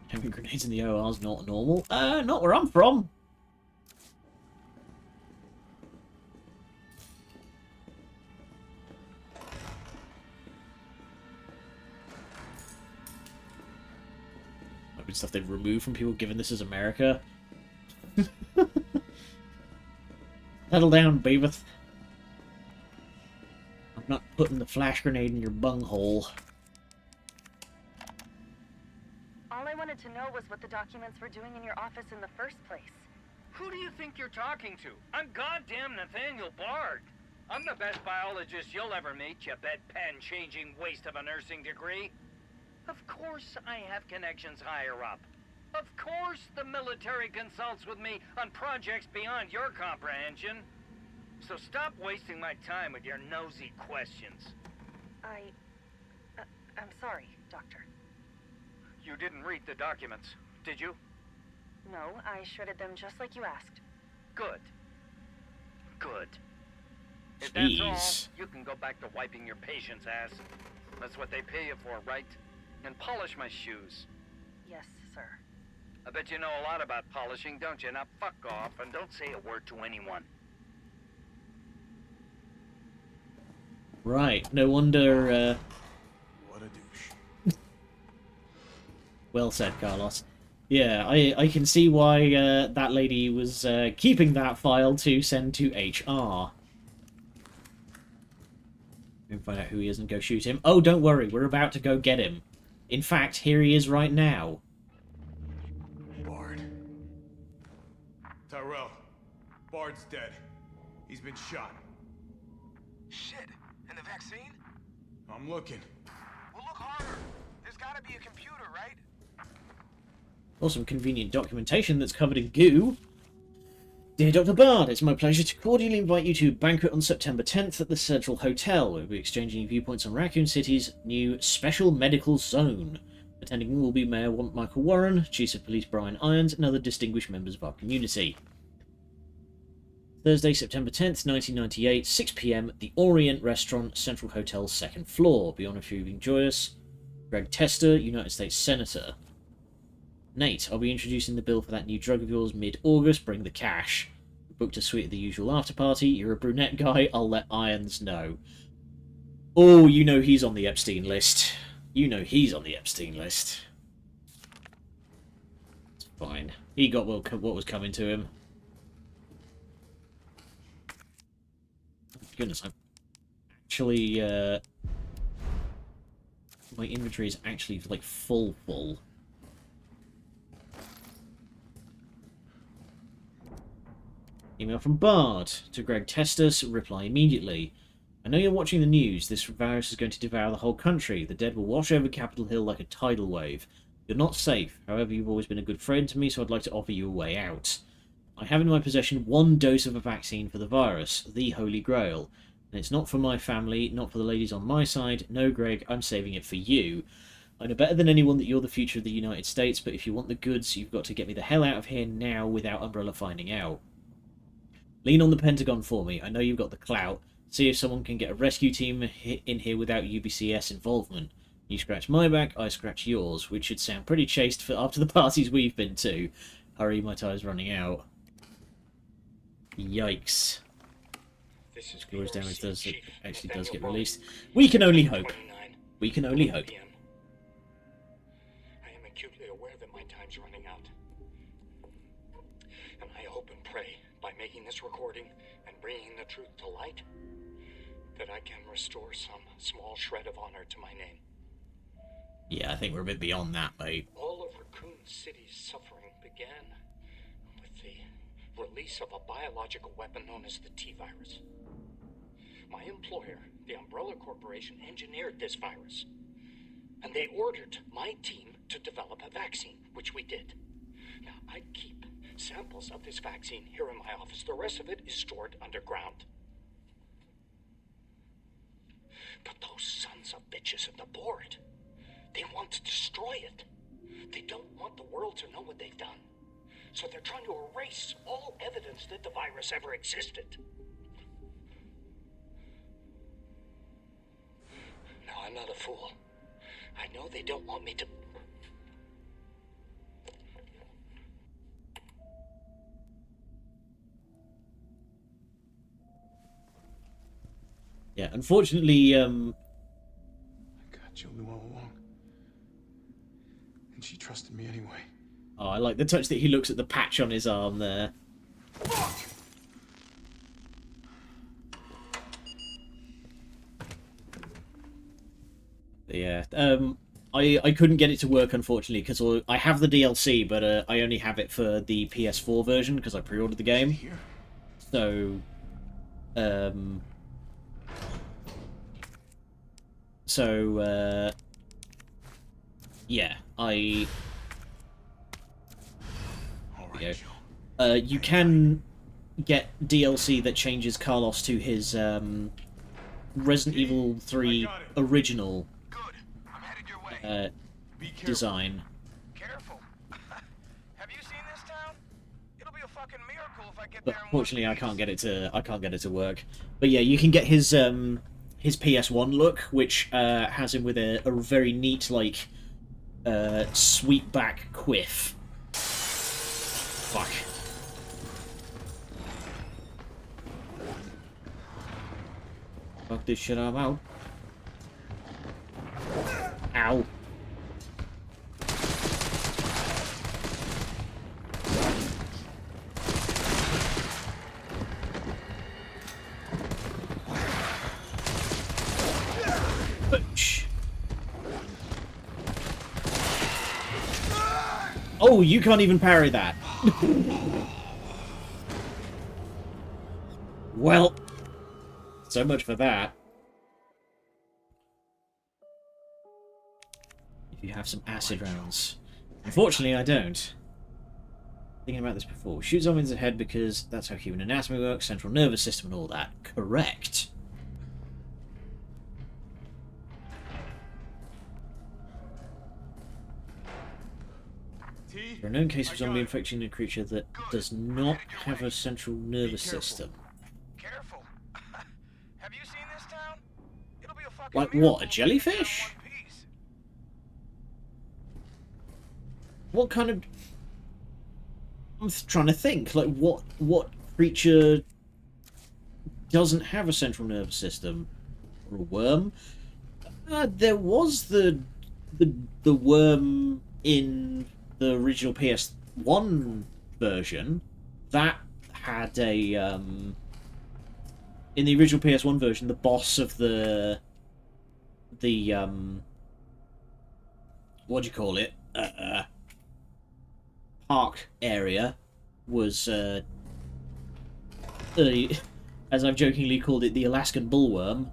Having grenades in the OR is not normal. Not where I'm from. Might be stuff they've removed from people given this is America. Settle down, Beavis. I'm not putting the flash grenade in your bunghole. All I wanted to know was what the documents were doing in your office in the first place. Who do you think you're talking to? I'm goddamn Nathaniel Bard. I'm the best biologist you'll ever meet, you bedpan-changing waste of a nursing degree. Of course I have connections higher up. Of course the military consults with me on projects beyond your comprehension. So stop wasting my time with your nosy questions. I'm sorry, Doctor. You didn't read the documents, did you? No, I shredded them just like you asked. Good. Good. If that's Jeez. all, you can go back to wiping your patient's ass. That's what they pay you for, right? And polish my shoes. Yes, sir. I bet you know a lot about polishing, don't you? Now fuck off and don't say a word to anyone. Right, no wonder, What a douche. Well said, Carlos. Yeah, I can see why that lady was keeping that file to send to HR. We can find out who he is and go shoot him. Oh, don't worry, we're about to go get him. In fact, here he is right now. Bard. Tyrell. Bard's dead. He's been shot. Shit. And the vaccine? I'm looking. Well, look harder. There's gotta be a computer, right? Or some convenient documentation that's covered in goo. Dear Dr. Bard, it's my pleasure to cordially invite you to a banquet on September 10th at the Central Hotel. We'll be exchanging viewpoints on Raccoon City's new Special Medical Zone. Attending will be Mayor Michael Warren, Chief of Police Brian Irons, and other distinguished members of our community. Thursday, September 10th, 1998, 6 PM at the Orient Restaurant, Central Hotel's second floor. Be honoured if you enjoy us. Greg Tester, United States Senator. Nate, I'll be introducing the bill for that new drug of yours mid-August. Bring the cash. Booked a suite at the usual after-party. You're a brunette guy. I'll let Irons know. Oh, you know he's on the Epstein list. You know he's on the Epstein list. It's fine. He got what was coming to him. Goodness, I'm actually, my inventory is actually, like, full. Email from Bard to Greg Testus. Reply immediately. I know you're watching the news. This virus is going to devour the whole country. The dead will wash over Capitol Hill like a tidal wave. You're not safe. However, you've always been a good friend to me, so I'd like to offer you a way out. I have in my possession 1 dose of a vaccine for the virus, the Holy Grail. And it's not for my family, not for the ladies on my side. No, Greg, I'm saving it for you. I know better than anyone that you're the future of the United States, but if you want the goods, you've got to get me the hell out of here now without Umbrella finding out. Lean on the Pentagon for me. I know you've got the clout. See if someone can get a rescue team in here without UBCS involvement. You scratch my back, I scratch yours, which should sound pretty chaste for after the parties we've been to. Hurry, my time's running out. Yikes. Glorious damage actually does get released. We can only hope. We can only hope. I am acutely aware that my time's running out. And I hope and pray, by making this recording and bringing the truth to light, that I can restore some small shred of honor to my name. Yeah, I think we're a bit beyond that, mate. All of Raccoon City's suffering began with the release of a biological weapon known as the T-virus. My employer, the Umbrella Corporation, engineered this virus. and they ordered my team to develop a vaccine, which we did. Now, I keep samples of this vaccine here in my office. The rest of it is stored underground. But those sons of bitches at the board, they want to destroy it. They don't want the world to know what they've done. So they're trying to erase all evidence that the virus ever existed. No, I'm not a fool. I know they don't want me to... Yeah, unfortunately, God, Jill knew all along. And she trusted me anyway. Oh, I like the touch that he looks at the patch on his arm there. Yeah, I couldn't get it to work, unfortunately, because I have the DLC, but I only have it for the PS4 version, because I pre-ordered the game. So, yeah, you can get DLC that changes Carlos to his Resident Evil 3 original design. Careful. Have you seen this town? It'll be a fucking miracle if I get But there. unfortunately, I can't get it to work. But yeah, you can get his PS1 look, which has him with a very neat, like, sweep back quiff. Fuck. Fuck this shit, I'm out. Ow. Boosh. Oh, you can't even parry that. Well, so much for that. If you have some acid rounds. Unfortunately, I don't. Thinking about this before. Shoot zombies in the head because that's how human anatomy works, central nervous system and all that. Correct. For a known case of zombie infecting a creature that does not have a central nervous system. Careful. Have you seen this town? It'll be a fucking Like what, a jellyfish? What kind of... I'm trying to think, like what creature doesn't have a central nervous system? Or a worm? There was the worm in the original PS1 version that had a in the original PS1 version, the boss of the what do you call it, park area was as I've jokingly called it, the Alaskan bullworm.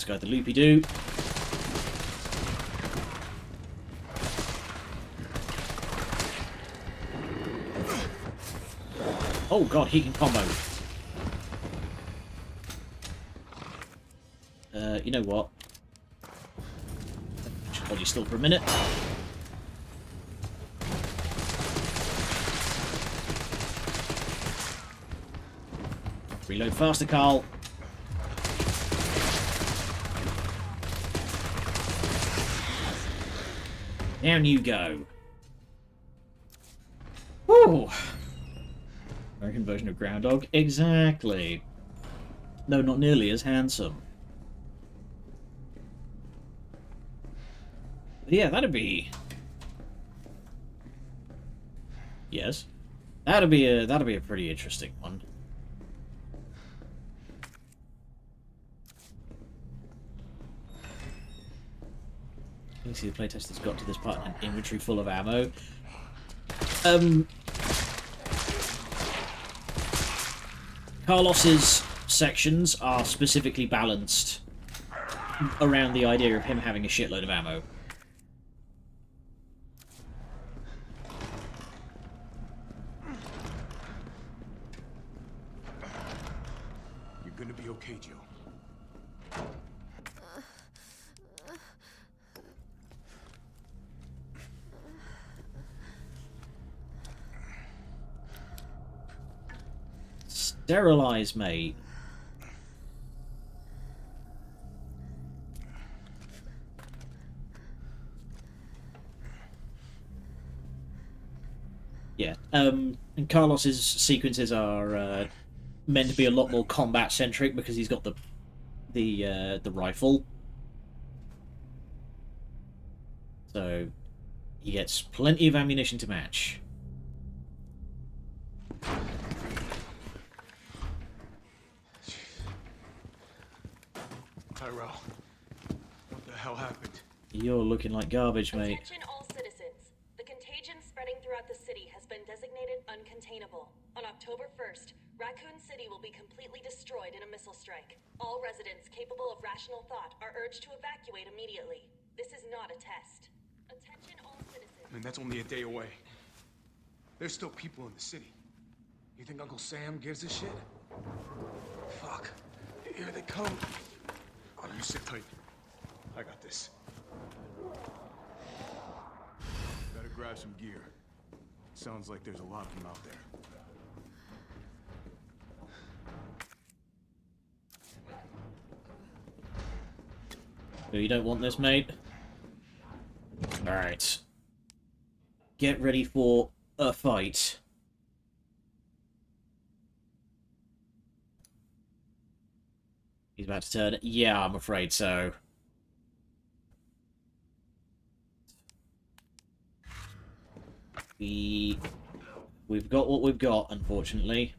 Got the loopy-doo. Oh god, he can combo. You know what? Just hold you still for a minute. Reload faster, Carl. Down you go. Woo! American version of Groundhog? Exactly. No, not nearly as handsome. But yeah, that'd be... Yes. That'd be a pretty interesting one. You can see the playtester's got to this part in an inventory full of ammo. Carlos's sections are specifically balanced around the idea of him having a shitload of ammo. You're gonna be okay, Joe. Sterilize, mate. Yeah, and Carlos's sequences are meant to be a lot more combat centric because he's got the rifle, so he gets plenty of ammunition to match. Tyrell, what the hell happened? You're looking like garbage, mate. Attention all citizens. The contagion spreading throughout the city has been designated uncontainable. On October 1st, Raccoon City will be completely destroyed in a missile strike. All residents capable of rational thought are urged to evacuate immediately. This is not a test. Attention all citizens. I mean, that's only a day away. There's still people in the city. You think Uncle Sam gives a shit? Fuck. Here they come. Oh, you sit tight. I got this. Better grab some gear. Sounds like there's a lot of them out there. You don't want this, mate? Alright. Get ready for a fight. He's about to turn. Yeah, I'm afraid so. We've got what we've got, unfortunately.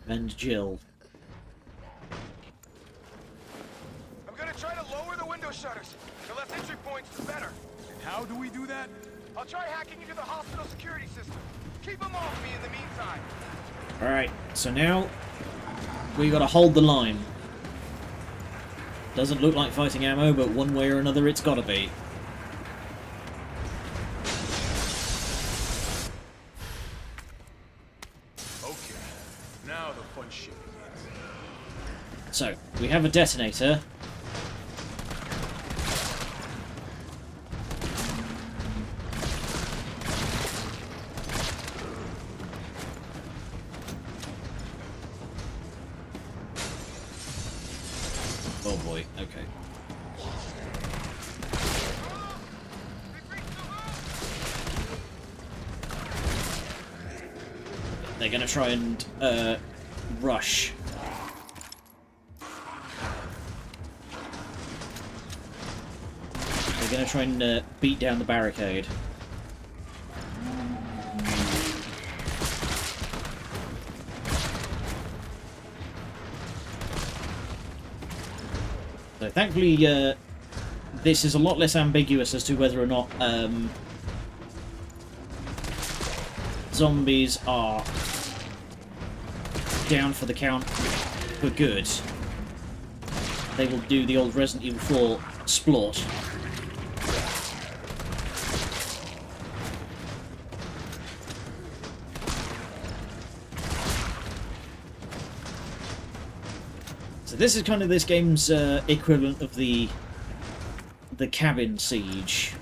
And Jill. I'm gonna try to lower the window shutters. The less entry points, the better. And how do we do that? I'll try hacking into the hospital security system. Keep them off me in the meantime. Alright, so now we gotta hold the line. Doesn't look like fighting ammo, but one way or another it's gotta be. Okay, now the fun shit begins. So, we have a detonator. Oh boy, okay. They're gonna try and rush. They're gonna try and beat down the barricade. So thankfully, this is a lot less ambiguous as to whether or not zombies are down for the count for good. They will do the old Resident Evil 4 splort. So this is kind of this game's equivalent of the cabin siege.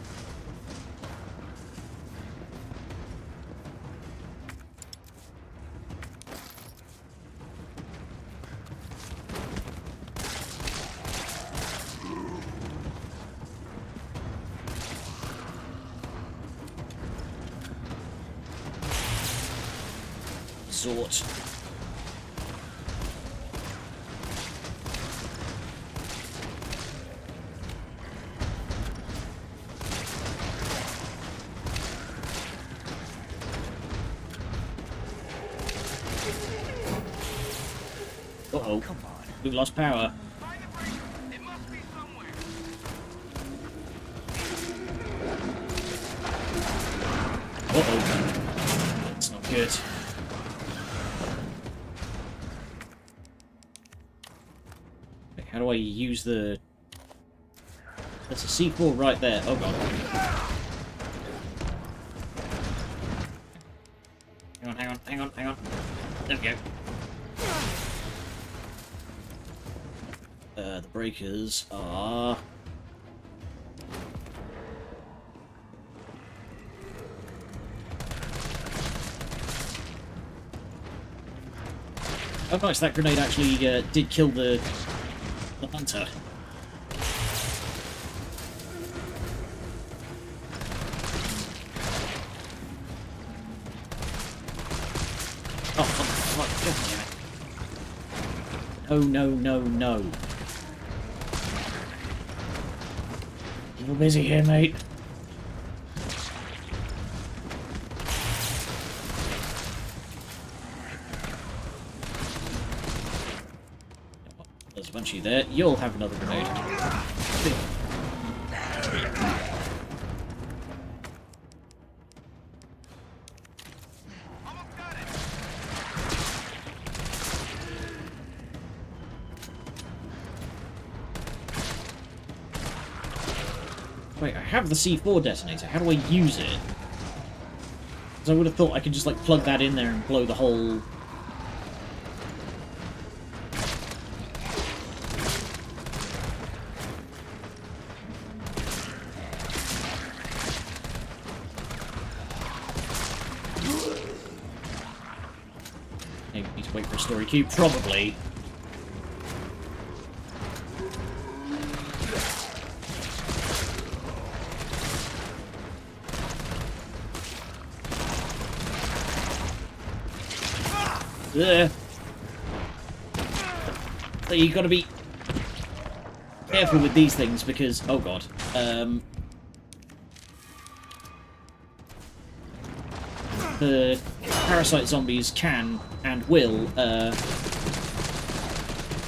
Sort. Uh-oh. Come on. We've lost power. Find the breaker. It must be somewhere. good. Wait, how do I use the... There's a C4 right there. Oh god. Hang on. There we go. The breakers are... Oh nice, that grenade actually did kill the hunter. Oh, fuck. No. You're busy here, mate. There's a bunch of you there. You'll have another grenade. Wait, I have the C4 detonator. How do I use it? Because I would have thought I could just, like, plug that in there and blow the whole... Maybe need to wait for a story cube. Probably. Ugh. So you gotta be careful with these things because, oh god, the parasite zombies can and will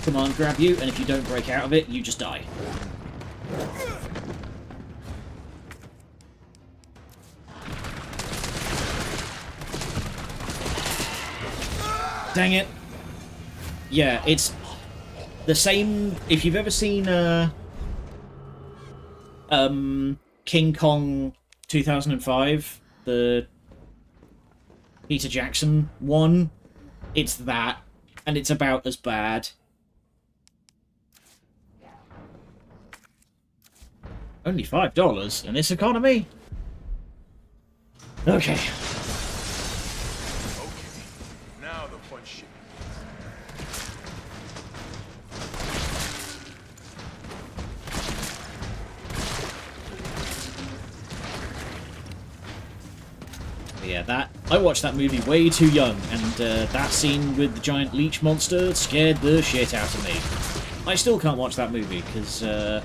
command grab you, and if you don't break out of it, you just die. Dang it. Yeah, it's the same... If you've ever seen King Kong 2005, the Peter Jackson one, it's that, and it's about as bad. Only $5 in this economy? Okay. Now the fun shit. Yeah, I watched that movie way too young, and that scene with the giant leech monster scared the shit out of me. I still can't watch that movie, because, ugh.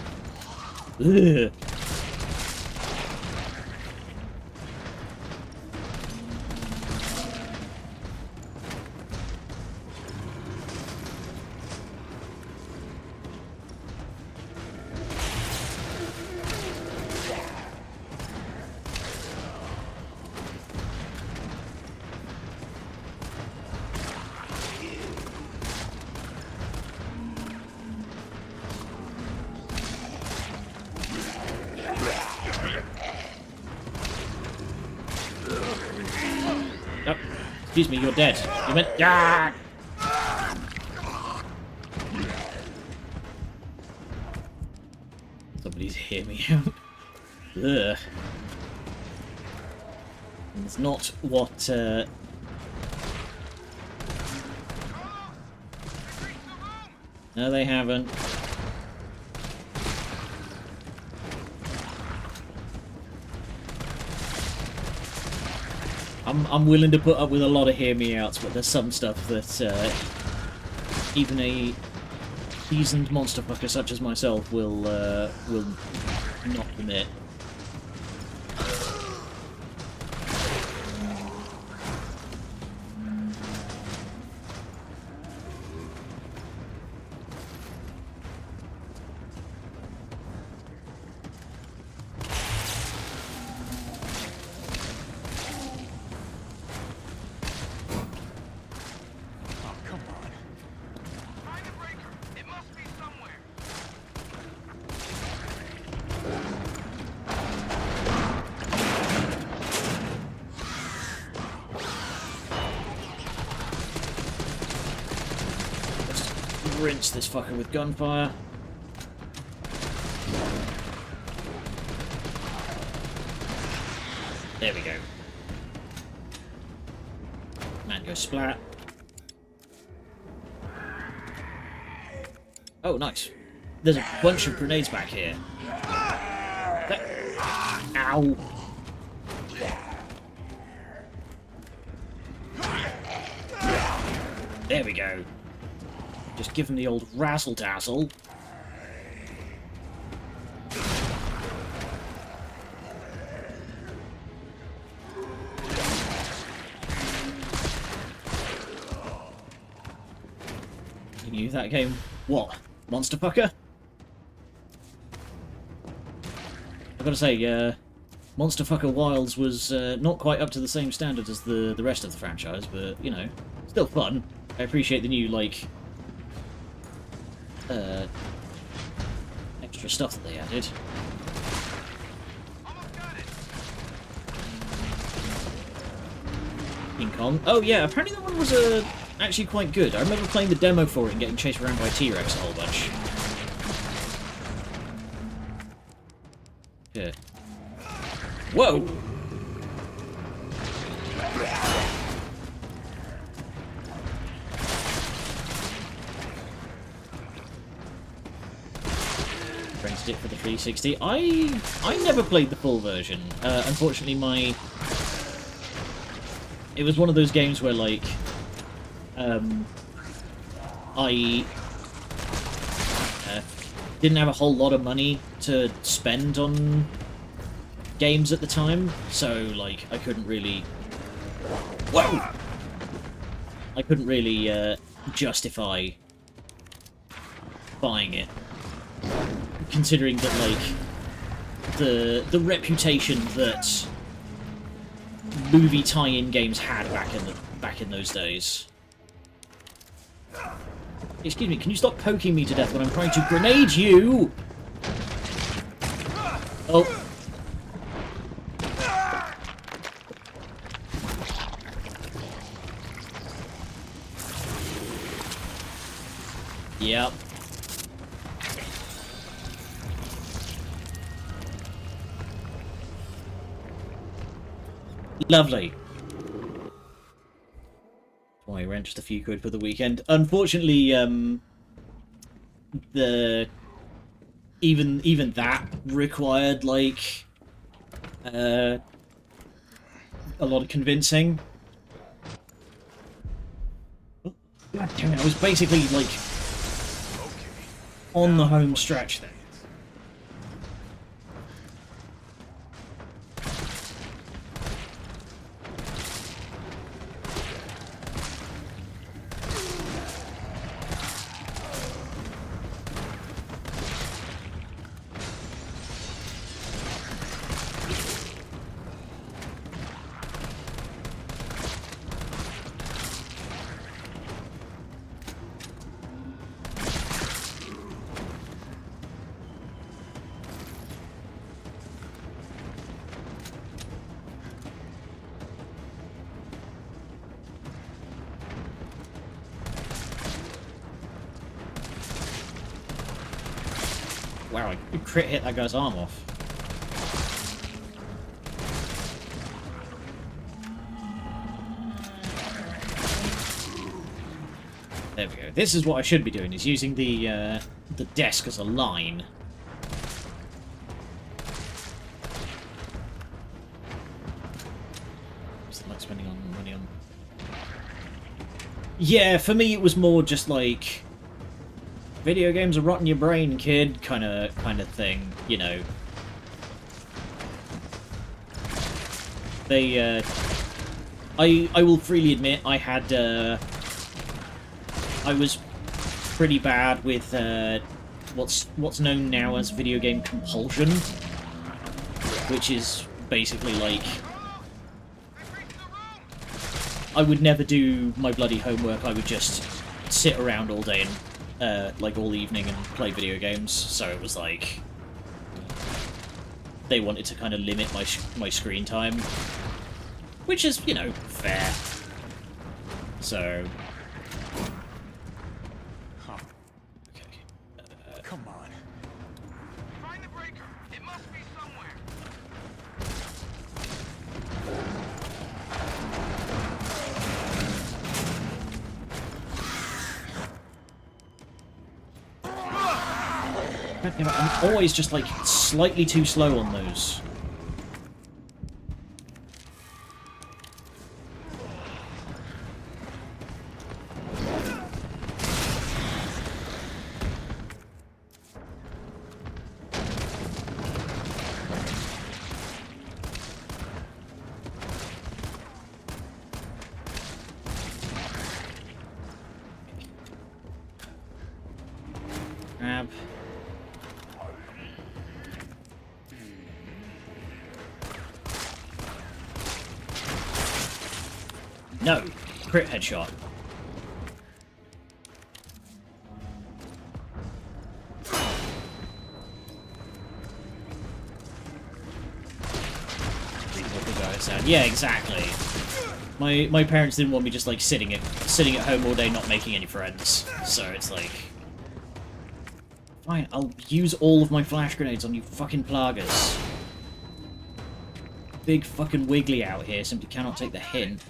Excuse me, you're dead. You meant... Ah! Somebody's hear me out. Ugh. It's not what, No, they haven't. I'm willing to put up with a lot of hear-me-outs, but there's some stuff that even a seasoned monster fucker such as myself will not permit. rinse this fucker with gunfire. There we go. Mango splat. Oh, nice. There's a bunch of grenades back here. Ow. There we go. Just give him the old razzle-dazzle. You knew that game. What? Monster fucker? I've got to say, Monster Fucker Wilds was not quite up to the same standard as the rest of the franchise, but, you know, still fun. I appreciate the new, like, extra stuff that they added. King Kong. Oh yeah, apparently that one was actually quite good. I remember playing the demo for it and getting chased around by a T-Rex a whole bunch. Yeah. Whoa! Rented it for the 360. I never played the full version. Unfortunately, it was one of those games where, like, I didn't have a whole lot of money to spend on games at the time, so, like, I couldn't really... Whoa! I couldn't really justify buying it, considering that, like, the reputation that movie tie-in games had back in those days. Excuse me, can you stop poking me to death when I'm trying to grenade you? Oh. Yep. Lovely. Why I rent just a few quid for the weekend. Unfortunately, even that required, like, a lot of convincing. Oh, God damn it! I was basically, like, on the home stretch there. Wow, I crit hit that guy's arm off. There we go. This is what I should be doing, is using the desk as a line. What's the like spending on money on? Yeah, for me it was more just like, video games are rotting your brain, kid, kind of thing, you know. They, I will freely admit I had, I was pretty bad with, what's known now as video game compulsion, which is basically like, I would never do my bloody homework, I would just sit around all day and like all evening and play video games, so it was like they wanted to kind of limit my screen time, which is, you know, fair. So God damn it, I'm always just, like, slightly too slow on those. Grab. No! Crit headshot. Yeah, exactly. My parents didn't want me just like sitting at home all day not making any friends. So it's like, fine, I'll use all of my flash grenades on you fucking plagas. Big fucking wiggly out here simply cannot take the hint.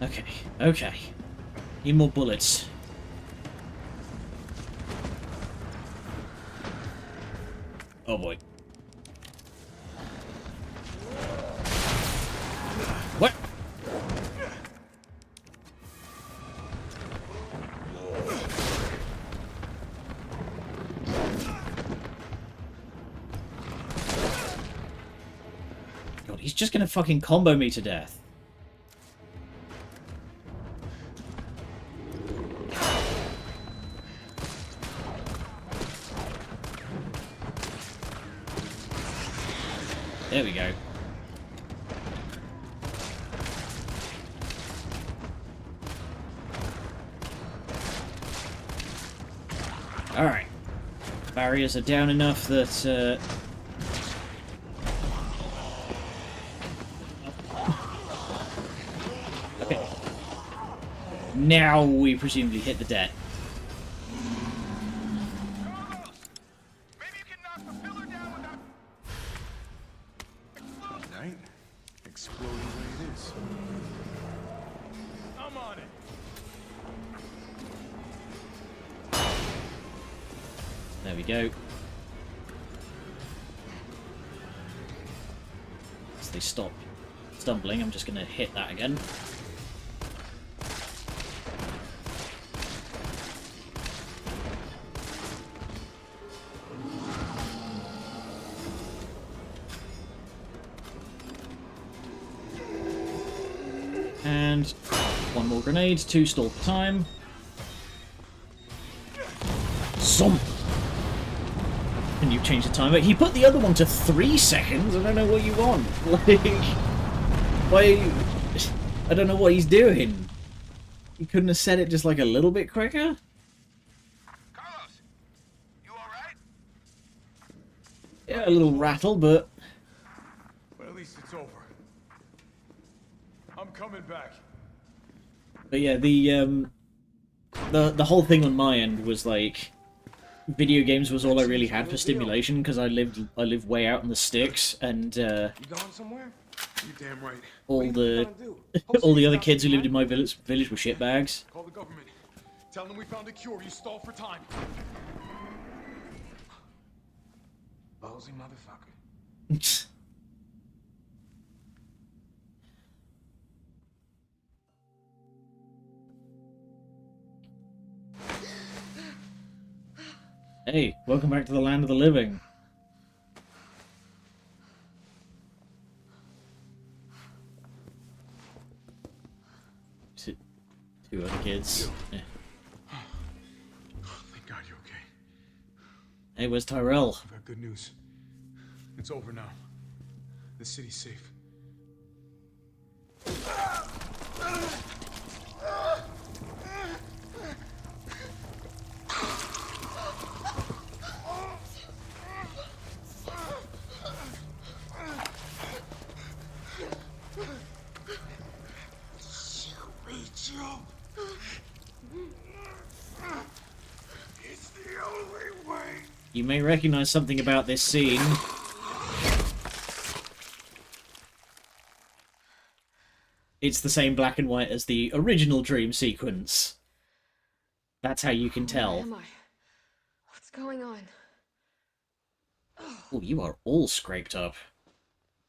Okay, okay. Need more bullets. Oh boy. What? God, he's just gonna fucking combo me to death. There we go. Alright. Barriers are down enough that, Okay. Now we presumably hit the debt. There we go. As they stop stumbling, I'm just going to hit that again. And one more grenade, 2 stall per time. And you change the timer. He put the other one to 3 seconds. I don't know what you want. Like, why? I don't know what he's doing. He couldn't have set it just like a little bit quicker. Carlos, you all right? Yeah, a little rattle, but At least it's over. I'm coming back. But yeah, the whole thing on my end was like, video games was all I really had for stimulation because I live way out in the sticks, and You going somewhere? You damn right. all the other kids who lived in my village were shitbags. Call the government. Tell them we found a cure. You stalled for time. Ballsy motherfucker. Hey, welcome back to the land of the living. Two other kids. Yeah. Thank God you're okay. Hey, where's Tyrell? I've got good news. It's over now. The city's safe. It's the only way. You may recognize something about this scene. It's the same black and white as the original dream sequence. That's how you can tell. Where am I? What's going on? Oh, you are all scraped up.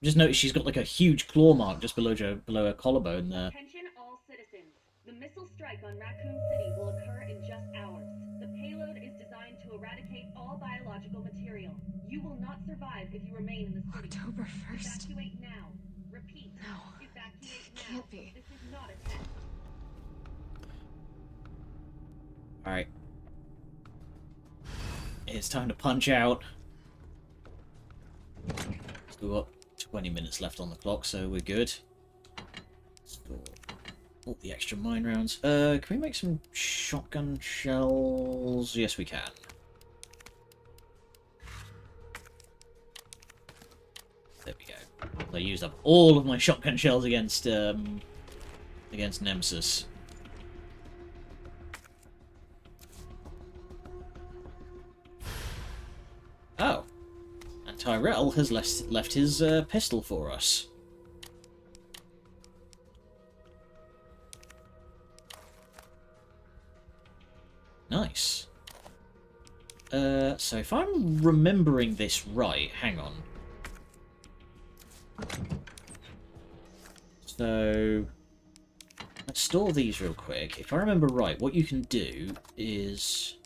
Just notice she's got like a huge claw mark just below her collarbone there. Attention all citizens. The missile strike on Raccoon City will occur in just hours. The payload is designed to eradicate all biological material. You will not survive if you remain in the city. October 1st. Evacuate now. Repeat. No. Evacuate now. Can't be. This is not a test. Alright. It's time to punch out. We've got 20 minutes left on the clock, so we're good. Store all the extra mine rounds. Can we make some shotgun shells? Yes, we can. There we go. I used up all of my shotgun shells against Nemesis. Oh. And Tyrell has left his pistol for us. Nice. So if I'm remembering this right, hang on. So let's store these real quick. If I remember right, what you can do is...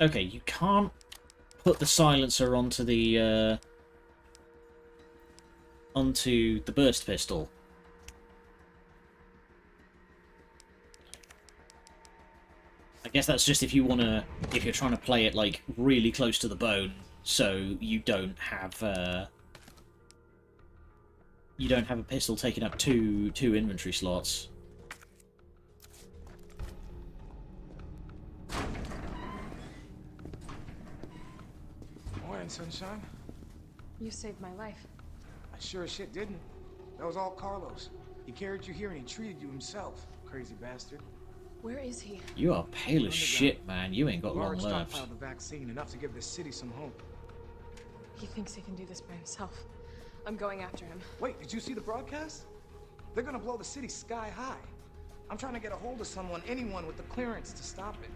Okay, you can't put the silencer onto the burst pistol. I guess that's just if you're trying to play it like really close to the bone, so you don't have a pistol taking up two inventory slots. Morning, sunshine. You saved my life. I sure as shit didn't. That was all Carlos. He carried you here and he treated you himself. Crazy bastard. Where is he? You are pale as shit, man. You ain't got long Large left. stockpiled the vaccine, enough to give this city some hope. He thinks he can do this by himself. I'm going after him. Wait, did you see the broadcast? They're gonna blow the city sky high. I'm trying to get a hold of someone, anyone with the clearance to stop it.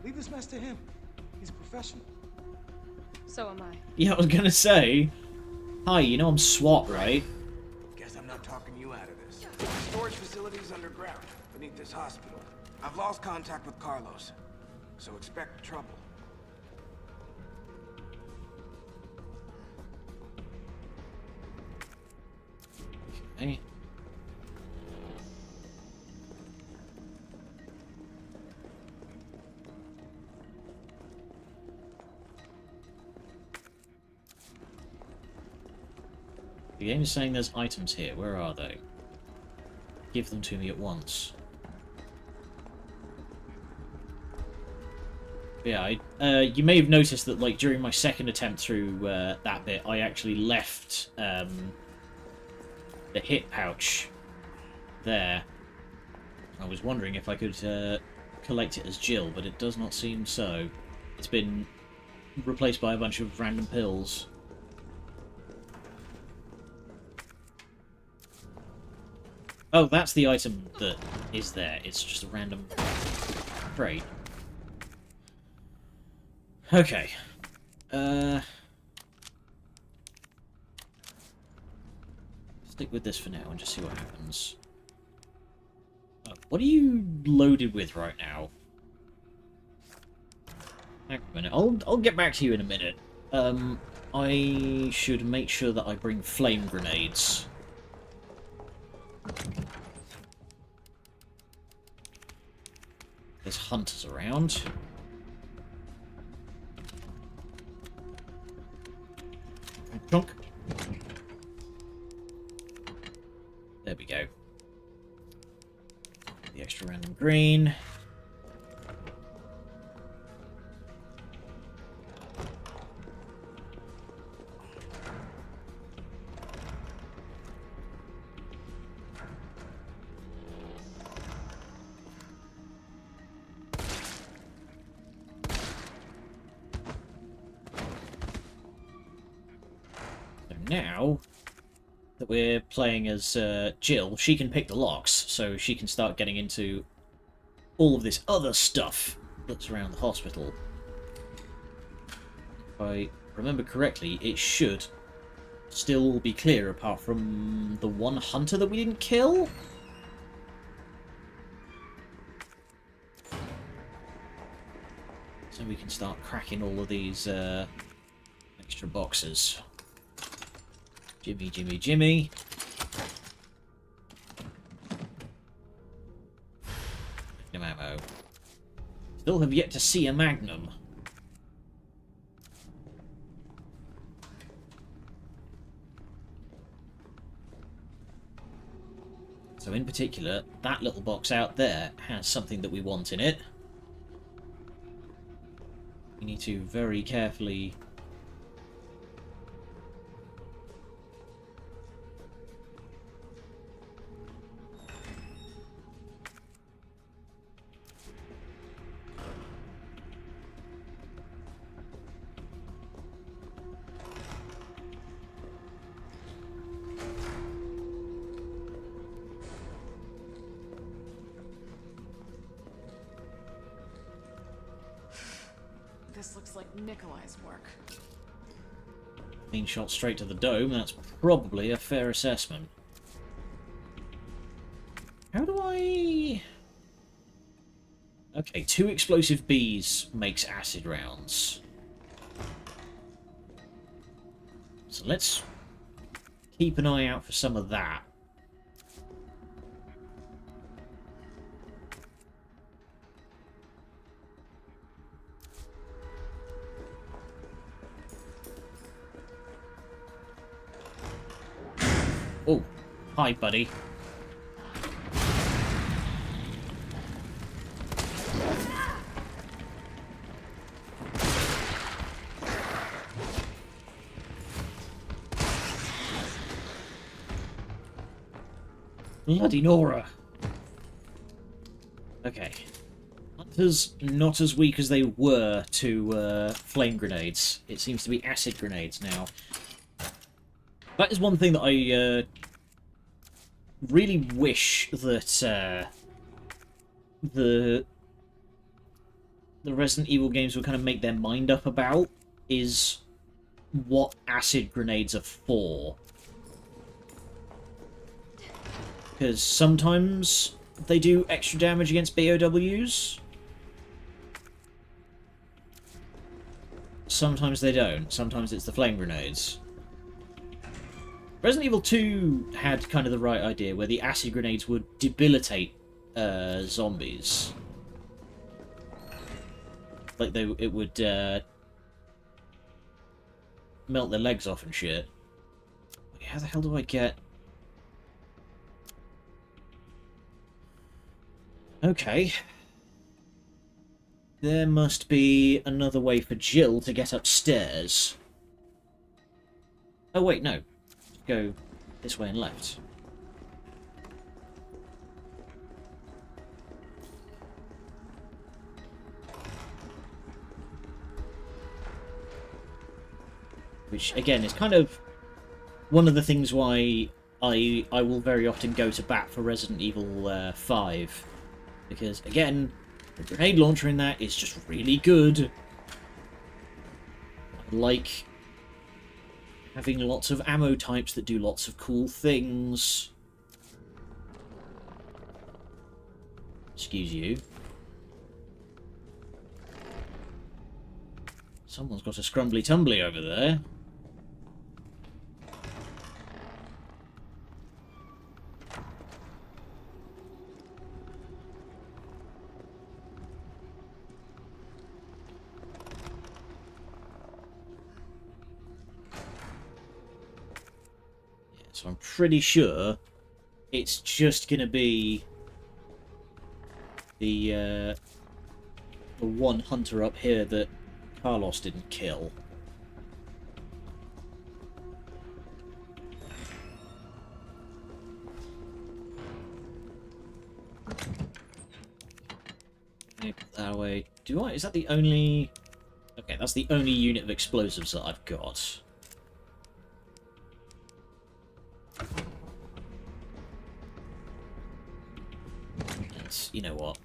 Leave this mess to him. He's a professional. So am I. Yeah, I was gonna say, hi, you know I'm SWAT, right? Guess I'm not talking you out of this. The storage facility is underground, beneath this hospital. I've lost contact with Carlos, so expect trouble. Okay. The game is saying there's items here. Where are they? Give them to me at once. Yeah, you may have noticed that, like, during my second attempt through that bit, I actually left the hit pouch there. I was wondering if I could collect it as Jill, but it does not seem so. It's been replaced by a bunch of random pills. Oh, that's the item that is there. It's just a random crate. Okay. Stick with this for now and just see what happens. What are you loaded with right now? Hang on a minute. I'll get back to you in a minute. I should make sure that I bring flame grenades. hunters around. Chunk. There we go. The extra random green. Now that we're playing as Jill, she can pick the locks, so she can start getting into all of this other stuff that's around the hospital. If I remember correctly, it should still all be clear apart from the one hunter that we didn't kill? So we can start cracking all of these extra boxes. Jimmy, Jimmy, Jimmy. Magnum ammo. Still have yet to see a Magnum. So in particular, that little box out there has something that we want in it. We need to very carefully... This looks like Nikolai's work. Being shot straight to the dome, that's probably a fair assessment. How do I... Okay, 2 explosive bees makes acid rounds. So let's keep an eye out for some of that. Oh, hi, buddy. Bloody Nora. Okay. Hunters not as weak as they were to flame grenades. It seems to be acid grenades now. That is one thing that I really wish that the Resident Evil games would kind of make their mind up about, is what acid grenades are for. Because sometimes they do extra damage against BOWs. Sometimes they don't. Sometimes it's the flame grenades. Resident Evil 2 had kind of the right idea, where the acid grenades would debilitate zombies. Like, it would melt their legs off and shit. Okay, how the hell do I get... Okay. There must be another way for Jill to get upstairs. Oh wait, no. Go this way and left. Which, again, is kind of one of the things why I will very often go to bat for Resident Evil 5. Because, again, the grenade launcher in that is just really good. I like having lots of ammo types that do lots of cool things. Excuse you. Someone's got a scrumbly tumbly over there. So I'm pretty sure it's just going to be the one hunter up here that Carlos didn't kill. That way. Do I? Is that the only... Okay, that's the only unit of explosives that I've got. And you know what?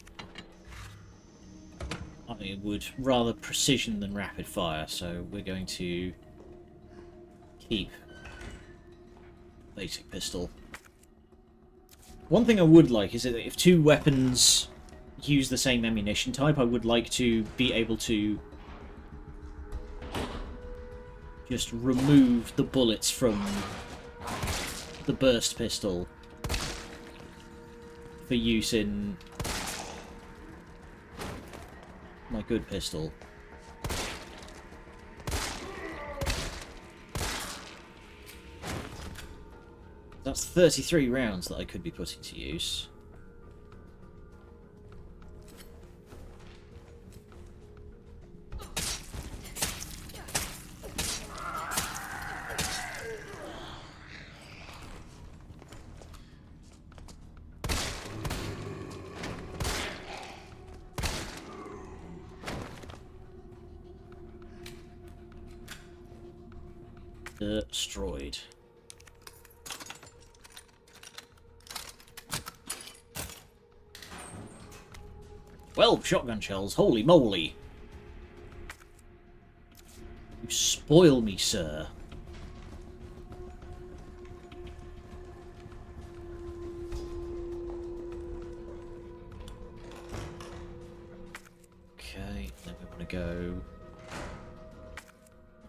I would rather precision than rapid fire, so we're going to keep basic pistol. One thing I would like is that if two weapons use the same ammunition type, I would like to be able to just remove the bullets from the burst pistol for use in my good pistol. That's 33 rounds that I could be putting to use. Destroyed. Well, shotgun shells, holy moly. You spoil me, sir. Okay, then we want to go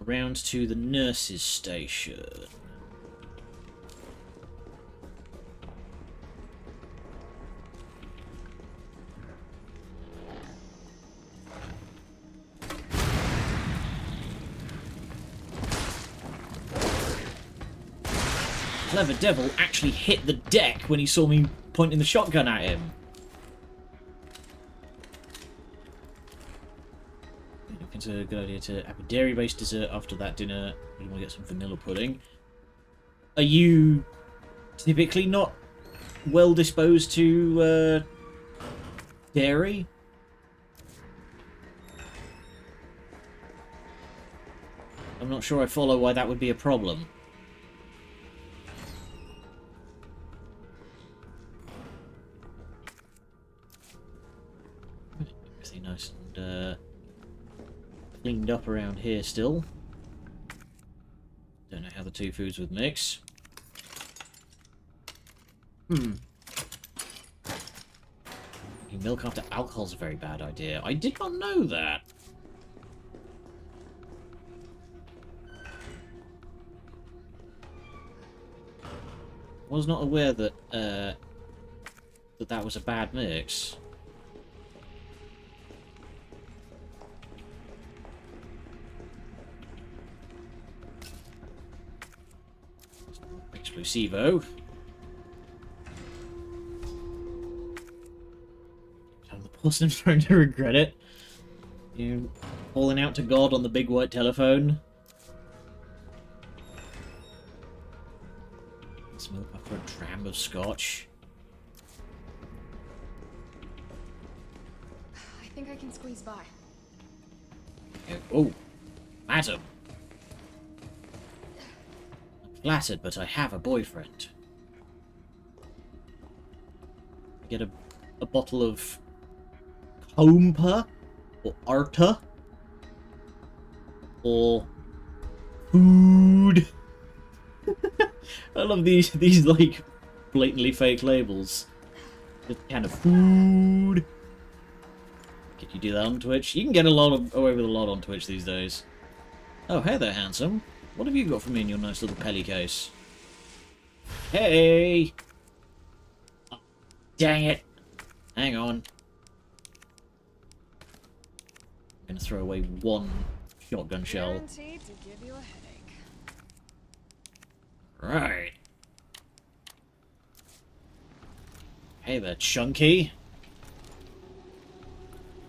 around to the nurse's station. Clever devil actually hit the deck when he saw me pointing the shotgun at him. It's a good idea to have a dairy-based dessert after that dinner. We want to get some vanilla pudding. Are you typically not well disposed to dairy? I'm not sure I follow why that would be a problem. Everything nice and cleaned up around here still. Don't know how the two foods would mix. Drinking milk after alcohol's a very bad idea. I did not know that. Was not aware that that was a bad mix. Explosivo. I'm the person trying to regret it. You calling out to God on the big white telephone. Milk after a dram of scotch. I think I can squeeze by. Oh, madam. I'm flattered, but I have a boyfriend. Get a bottle of Compa or Arta or food. I love these like blatantly fake labels. Just kind of food. Can you do that on Twitch? You can get away with a lot on Twitch these days. Oh, hey there, handsome. What have you got for me in your nice little pelly case? Hey! Oh, dang it! Hang on. I'm gonna throw away one shotgun shell. Guaranteed to give you a headache. Right. Hey there, Chunky.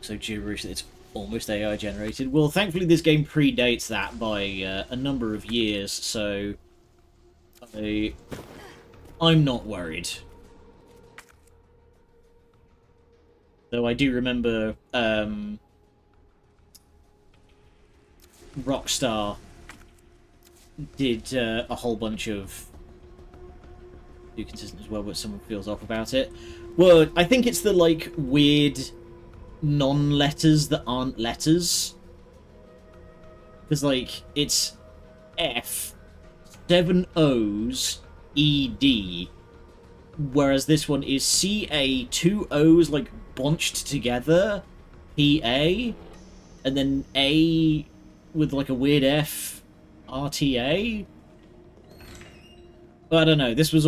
So gibberish that it's almost AI generated. Well, thankfully this game predates that by a number of years, so I'm not worried. Though I do remember Rockstar did a whole bunch of do consistent as well, but someone feels off about it. Well, I think it's the like weird non-letters that aren't letters. Because like it's F, 7 O's, ED, whereas this one is CA, 2 O's like bunched together, PA, and then A with like a weird F, RTA. But I don't know, this was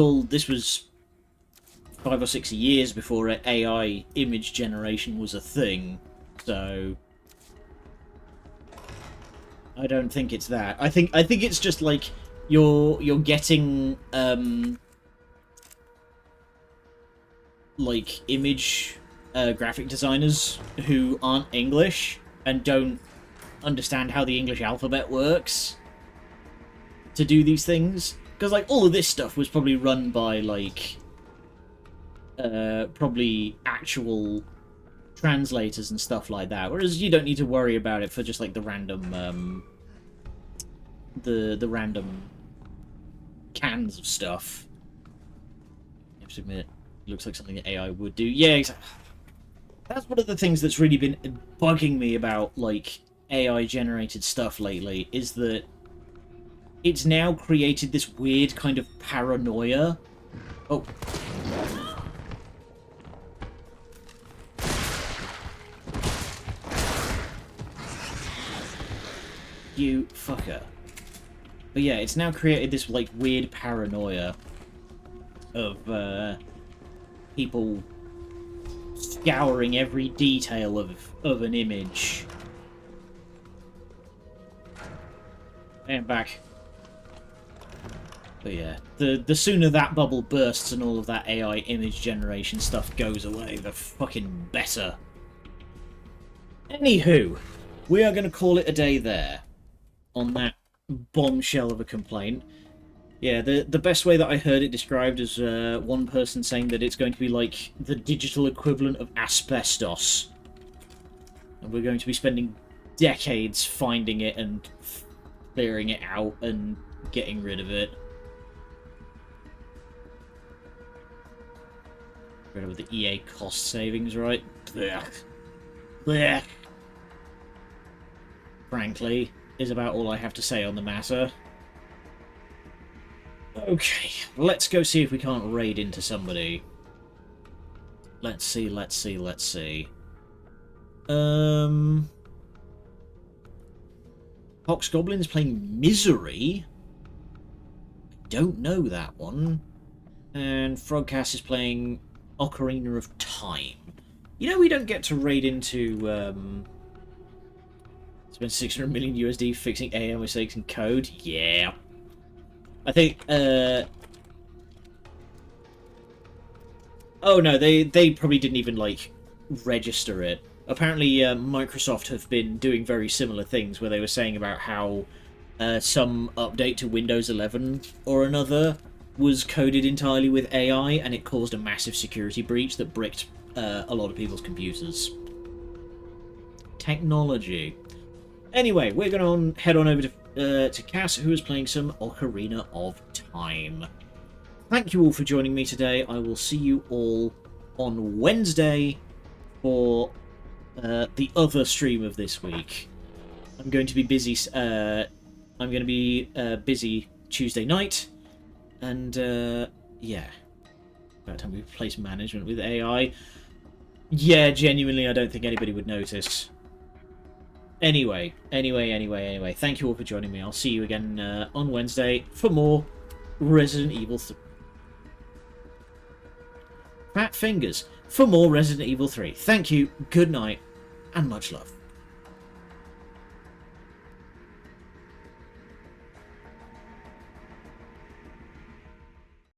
5 or 6 years before AI image generation was a thing, so I don't think it's that. I think it's just like you're getting like image graphic designers who aren't English and don't understand how the English alphabet works to do these things. Because like all of this stuff was probably run by like probably actual translators and stuff like that, whereas you don't need to worry about it for just like the random the random cans of stuff. I have to admit, it looks like something that AI would do. Yeah, exactly. That's one of the things that's really been bugging me about like AI generated stuff lately, is that it's now created this weird kind of paranoia. Oh. You fucker. But yeah, it's now created this like weird paranoia of people scouring every detail of an image. And back. But yeah, the sooner that bubble bursts and all of that AI image generation stuff goes away, the fucking better. Anywho, we are going to call it a day there on that bombshell of a complaint. Yeah, the best way that I heard it described is one person saying that it's going to be like the digital equivalent of asbestos. And we're going to be spending decades finding it and clearing it out and getting rid of it. Rid of the EA cost savings, right? Blech. Blech. Frankly, is about all I have to say on the matter. Okay, let's go see if we can't raid into somebody. Let's see. Fox Goblin's playing Misery? Don't know that one. And Frogcast is playing Ocarina of Time. You know we don't get to raid into, spend 600 million USD fixing AI mistakes in code? Yeah. I think, oh no, they probably didn't even, like, register it. Apparently, Microsoft have been doing very similar things, where they were saying about how some update to Windows 11 or another was coded entirely with AI, and it caused a massive security breach that bricked a lot of people's computers. Technology. Anyway, we're going to head on over to Cass, who is playing some Ocarina of Time. Thank you all for joining me today. I will see you all on Wednesday for the other stream of this week. I'm going to be busy. Busy Tuesday night, and yeah. About time we replace management with AI. Yeah, genuinely, I don't think anybody would notice. Anyway. Thank you all for joining me. I'll see you again on Wednesday for more Resident Evil 3. Fat fingers for more Resident Evil 3. Thank you, good night, and much love.